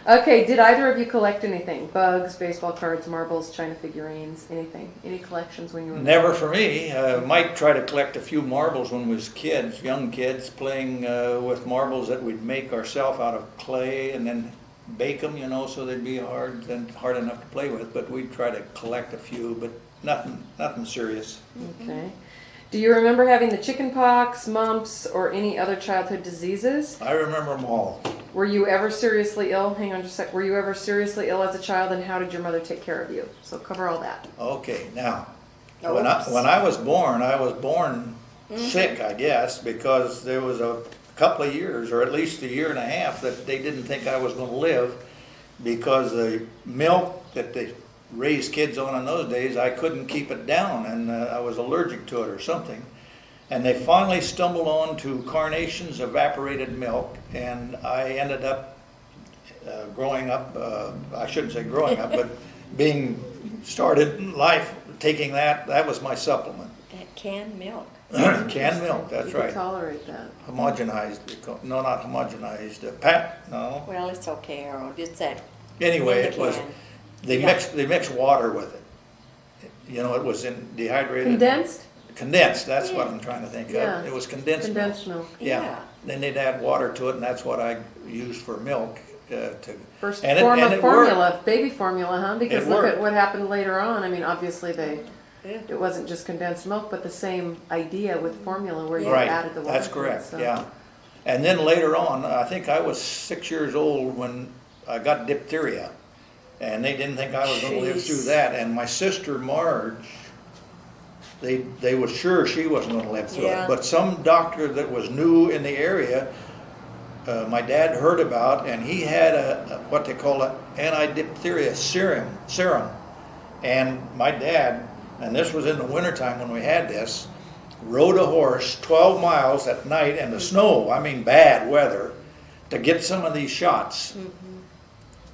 Okay. Did either of you collect anything? Bugs, baseball cards, marbles, China figurines, anything? Any collections when you were? Never for me. Mike tried to collect a few marbles when we was kids, young kids, playing with marbles that we'd make ourselves out of clay and then bake them, you know, so they'd be hard enough to play with. But we'd try to collect a few, but nothing serious. Okay. Do you remember having the chicken pox, mumps, or any other childhood diseases? I remember them all. Were you ever seriously ill? Hang on just a sec. Were you ever seriously ill as a child, and how did your mother take care of you? So cover all that. Okay, now, Oops. when I was born sick, I guess, because there was a couple of years, or at least a year and a half, that they didn't think I was going to live, because the milk that they raised kids on in those days, I couldn't keep it down, and I was allergic to it or something. And they finally stumbled on to Carnation's evaporated milk, and I ended up growing up, I shouldn't say growing up, but being started in life, taking that was my supplement. That canned milk. Canned milk, that's You could right. tolerate that. Homogenized, no, not homogenized, no. Well, it's okay, Harold. It's that. Anyway, in the it was, can. they mixed water with it. You know, it was in dehydrated. Condensed? Condensed, that's what Yeah. I'm trying to think Yeah. of. It was condensed milk. Condensed milk. Yeah. Then they'd add water to it, and that's what I used for milk to. First and form and of worked. formula, baby formula, huh? Because It look at worked. what happened later on. I mean, obviously Yeah. it wasn't just condensed milk, but the same idea with formula where you Right, added the water. that's to it, correct, so. yeah. And then later on, I think I was 6 years old when I got diphtheria. And they didn't think I was gonna live Jeez. through that. And my sister Marge, they were sure she wasn't gonna live through Yeah. it. But some doctor that was new in the area, my dad heard about, and he had what they call an anti-diphtheria serum. And my dad, and this was in the wintertime when we had this, rode a horse 12 miles at night in the snow, I mean bad weather, to get some of these shots.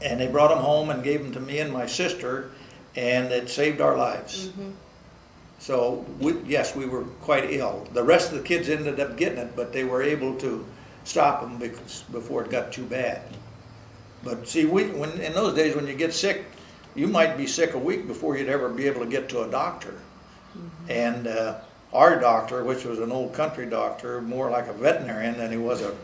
And they brought them home and gave them to me and my sister, and it saved our lives. So, yes, we were quite ill. The rest of the kids ended up getting it, but they were able to stop them before it got too bad. But see, in those days when you get sick, you might be sick a week before you'd ever be able to get to a doctor. And our doctor, which was an old country doctor, more like a veterinarian than he was a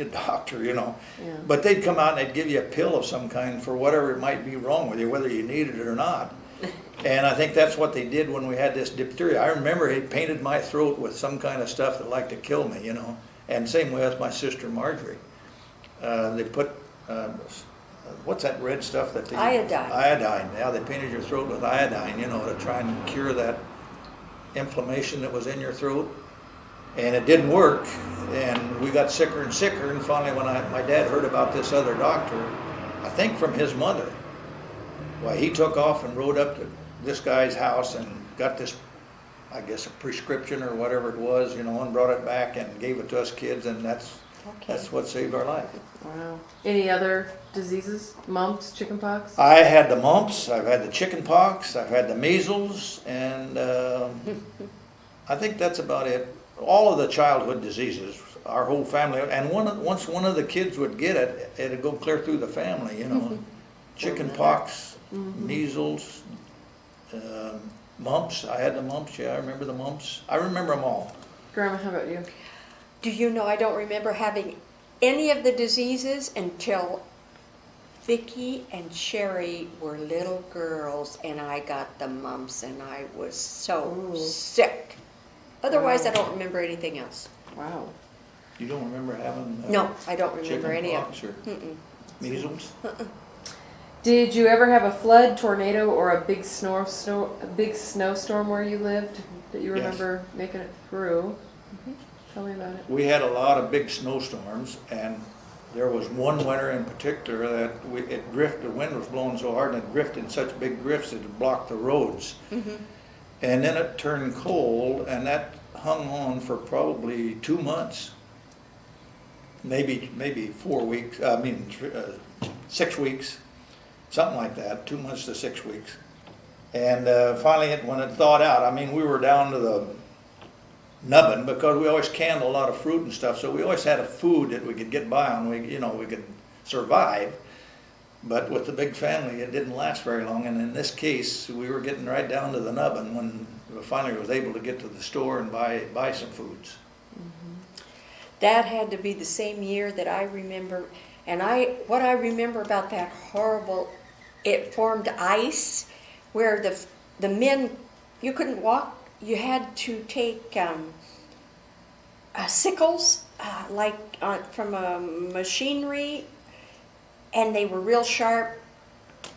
doctor, you know. Yeah. But they'd come out and they'd give you a pill of some kind for whatever it might be wrong with you, whether you needed it or not. And I think that's what they did when we had this diphtheria. I remember he painted my throat with some kind of stuff that liked to kill me, you know. And same way with my sister Marjorie. They put, what's that red stuff that they... Iodine. Iodine, yeah, they painted your throat with iodine, you know, to try and cure that inflammation that was in your throat. And it didn't work, and we got sicker and sicker, and finally when my dad heard about this other doctor, I think from his mother, why he took off and rode up to this guy's house and got this, I guess, a prescription or whatever it was, you know, and brought it back and gave it to us kids, and that's what saved our life. Wow. Any other diseases? Mumps, chickenpox? I had the mumps, I've had the chicken pox, I've had the measles, and I think that's about it. All of the childhood diseases, our whole family, and once one of the kids would get it, it'd go clear through the family, you know. Chicken pox, measles, mumps. I had the mumps, yeah, I remember the mumps. I remember them all. Grandma, how about you? Do you know I don't remember having any of the diseases until Vicky and Sherry were little girls, and I got the mumps, and I was so sick. Otherwise, I don't remember anything else. Wow. You don't remember having No, I don't remember any of chicken them. pox or measles? Did you ever have a flood, tornado, or a big snowstorm where you lived that you Yes. remember making it through? Tell me about it. We had a lot of big snowstorms, and there was one winter in particular that it drifted. The wind was blowing so hard, and it drifted in such big drifts that it blocked the roads. And then it turned cold, and that hung on for probably 2 months, maybe 4 weeks. 6 weeks, something like that. 2 months to 6 weeks. And finally, when it thawed out, I mean, we were down to the nubbin because we always canned a lot of fruit and stuff, so we always had a food that we could get by on. We could survive. But with the big family, it didn't last very long, and in this case, we were getting right down to the nubbin when we finally was able to get to the store and buy some foods. That had to be the same year that I remember, and what I remember about that horrible, it formed ice, where the men, you couldn't walk, you had to take sickles, from a machinery, and they were real sharp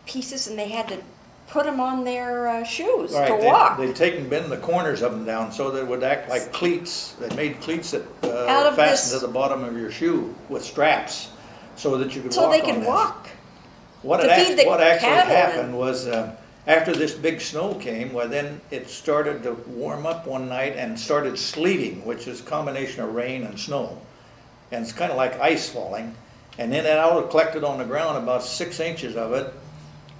pieces, and they had to put them on their shoes to walk. They'd bend the corners of them down so that it would act like cleats. They made cleats that Out of fastened this- to the bottom of your shoe with straps so that you could So walk they on could this. walk. What to feed the actually cattle happened was after this big snow came, well then it started to warm up one night and started sleeting, which is a combination of rain and snow. And it's kind of like ice falling. And then it all collected on the ground, about 6 inches of it,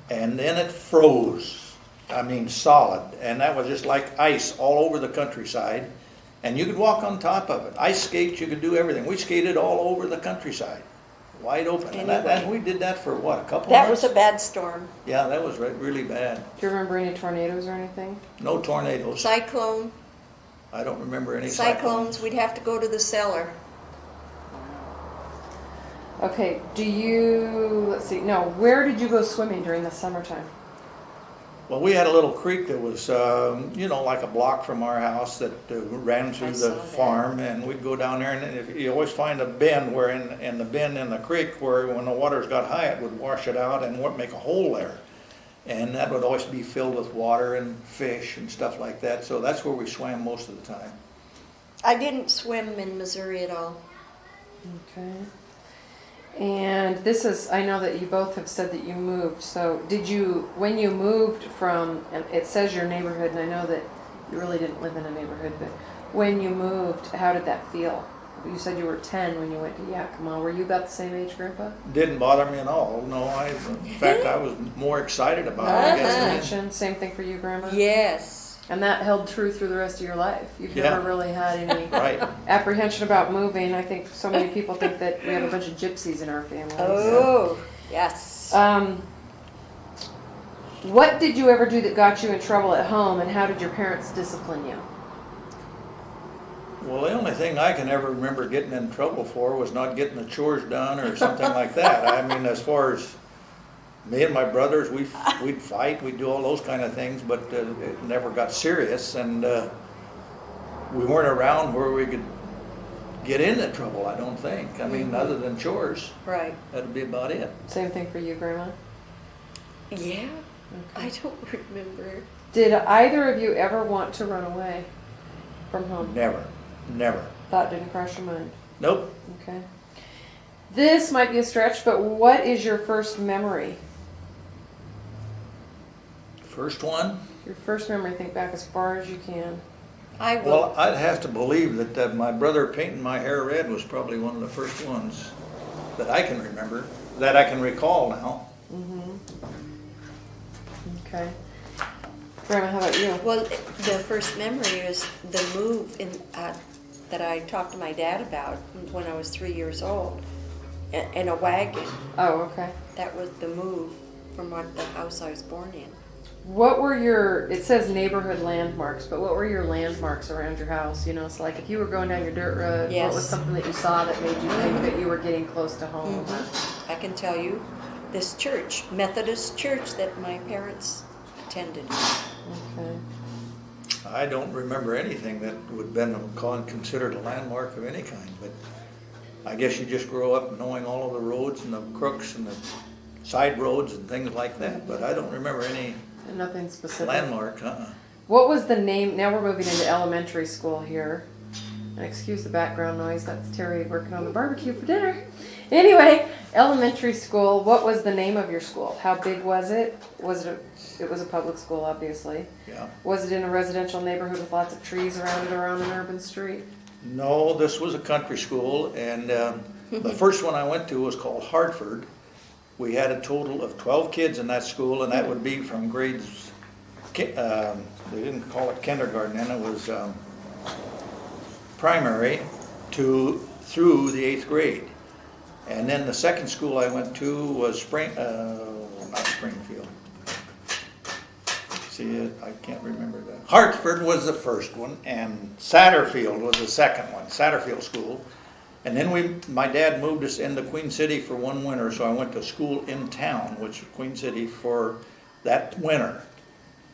and then it froze. I mean solid. And that was just like ice all over the countryside. And you could walk on top of it. Ice skates, you could do everything. We skated all over the countryside, wide open. And we did that for what, a couple That months? was a bad storm. Yeah, that was really bad. Do you remember any tornadoes or anything? No tornadoes. Cyclone, I don't remember any cyclones, we'd have to go to the cellar. Okay, where did you go swimming during the summertime? Well, we had a little creek that was, like a block from our house that ran through I the saw that. farm, and we'd go down there, and if you always find a bend where in the bend in the creek where when the waters got high, it would wash it out and make a hole there. And that would always be filled with water and fish and stuff like that, so that's where we swam most of the time. I didn't swim in Missouri at all. Okay. And I know that you both have said that you moved, so when you moved from, and it says your neighborhood, and I know that you really didn't live in a neighborhood, but when you moved, how did that feel? You said you were 10 when you went to Yakima. Were you about the same age, Grandpa? Didn't bother me at all. No, in fact, I was more excited about it, I guess. than- Destination. Same thing for you, Grandma? Yes. And that held true through the rest of your life. You've Yeah. never really had any Right. apprehension about moving. I think so many people think that we have a bunch of gypsies in our family. Oh, yes. What did you ever do that got you in trouble at home, and how did your parents discipline you? Well, the only thing I can ever remember getting in trouble for was not getting the chores done or something like that. I mean, as far as me and my brothers, we'd fight, we'd do all those kind of things, but it never got serious, and we weren't around where we could get into trouble, I don't think. I mean, other than chores, Right. that'd be about it. Same thing for you, Grandma? Yeah. I don't remember. Did either of you ever want to run away from home? Never, never. Thought didn't cross your mind? Nope. Okay. This might be a stretch, but what is your first memory? First one? Your first memory, think back as far as you can. I will. Well, I'd have to believe that my brother painting my hair red was probably one of the first ones that I can remember, that I can recall now. Okay. Grandma, how about you? Well, the first memory is the move that I talked to my dad about when I was 3 years old in a wagon. Oh, okay. That was the move from the house I was born in. What were your, it says neighborhood landmarks, but what were your landmarks around your house? You know, so like if you were going down your dirt road, Yes. what was something that you saw that made you think that you were getting close to home? I can tell you this church, Methodist church that my parents attended. Okay. I don't remember anything that would have been considered a landmark of any kind, but I guess you just grow up knowing all of the roads and the crooks and the side roads and things like that, but I don't remember any And nothing specific. landmarks. What was the name? Now we're moving into elementary school here. And excuse the background noise. That's Terry working on the barbecue for dinner. Anyway, elementary school. What was the name of your school? How big was it? It was a public school, obviously. Yeah. Was it in a residential neighborhood with lots of trees around it, around an urban street? No, this was a country school, and the first one I went to was called Hartford. We had a total of 12 kids in that school, and that would be from grades, they didn't call it kindergarten then, it was primary through the 8th grade. And then the second school I went to was not Springfield. See, I can't remember that. Hartford was the first one, and Satterfield was the second one, Satterfield School. And then my dad moved us into Queen City for one winter, so I went to school in town, which was Queen City, for that winter.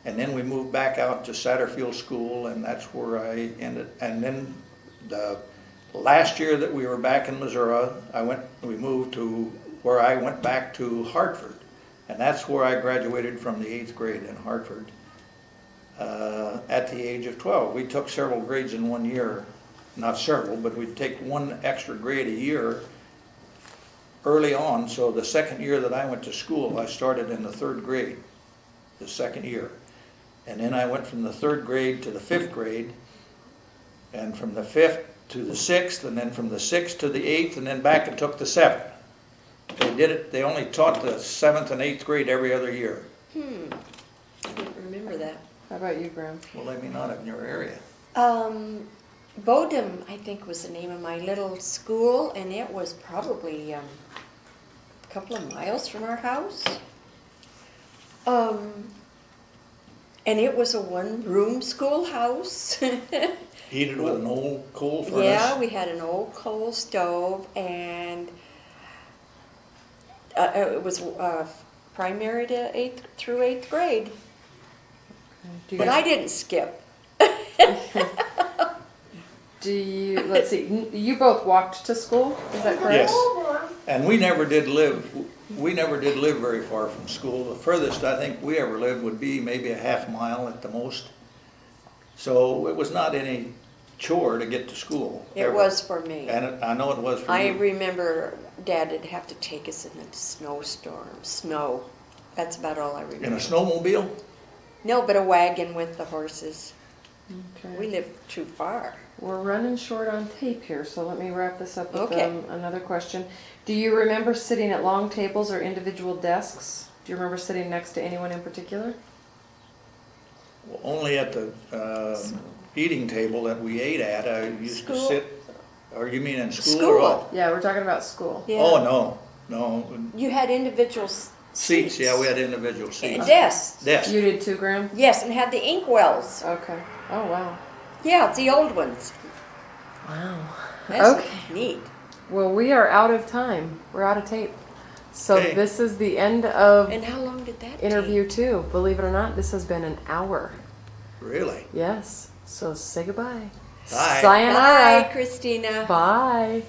And then we moved back out to Satterfield School, and that's where I ended. And then the last year that we were back in Missouri, we moved to where I went back to Hartford. And that's where I graduated from the 8th grade in Hartford at the age of 12. We took several grades in 1 year. Not several, but we'd take one extra grade a year early on. So the second year that I went to school, I started in the 3rd grade, the second year. And then I went from the 3rd grade to the 5th grade, and from the 5th to the 6th, and then from the 6th to the 8th, and then back and took the 7th. They only taught the 7th and 8th grade every other year. I didn't remember that. How about you, Graham? Well, they may not have in your area. Bodum, I think, was the name of my little school, and it was probably a couple of miles from our house. And it was a one-room schoolhouse. Heated with an old coal furnace. Yeah, we had an old coal stove, and it was primary to 8th through 8th grade. But I didn't skip. Let's see, you both walked to school, is that correct? Yes, and we never did live very far from school. The furthest I think we ever lived would be maybe a half mile at the most. So it was not any chore to get to school. It was for me. And I know it was for I you. remember Dad would have to take us in a snowstorm. Snow. That's about all I remember. In a snowmobile? No, but a wagon with the horses. Okay. We live too far. We're running short on tape here, so let me wrap this up with Okay. another question. Do you remember sitting at long tables or individual desks? Do you remember sitting next to anyone in particular? Well, only at the eating table that we ate at, I used to School? sit, or you mean in school or School. what? Yeah, we're talking about school. Yeah. Oh, no, You had individual seats, yeah, we had individual seats. Desks. Desks. You did too, Graham? Yes, and had the inkwells. Okay. Oh, wow. Yeah, the old ones. Wow. That's Okay. neat. Well, we are out of time. We're out of tape. So Okay. this is the end of And how long did that interview take? 2. Believe it or not, this has been an hour. Really? Yes. So say goodbye. Bye. Sayonara. Bye, Christina. Bye.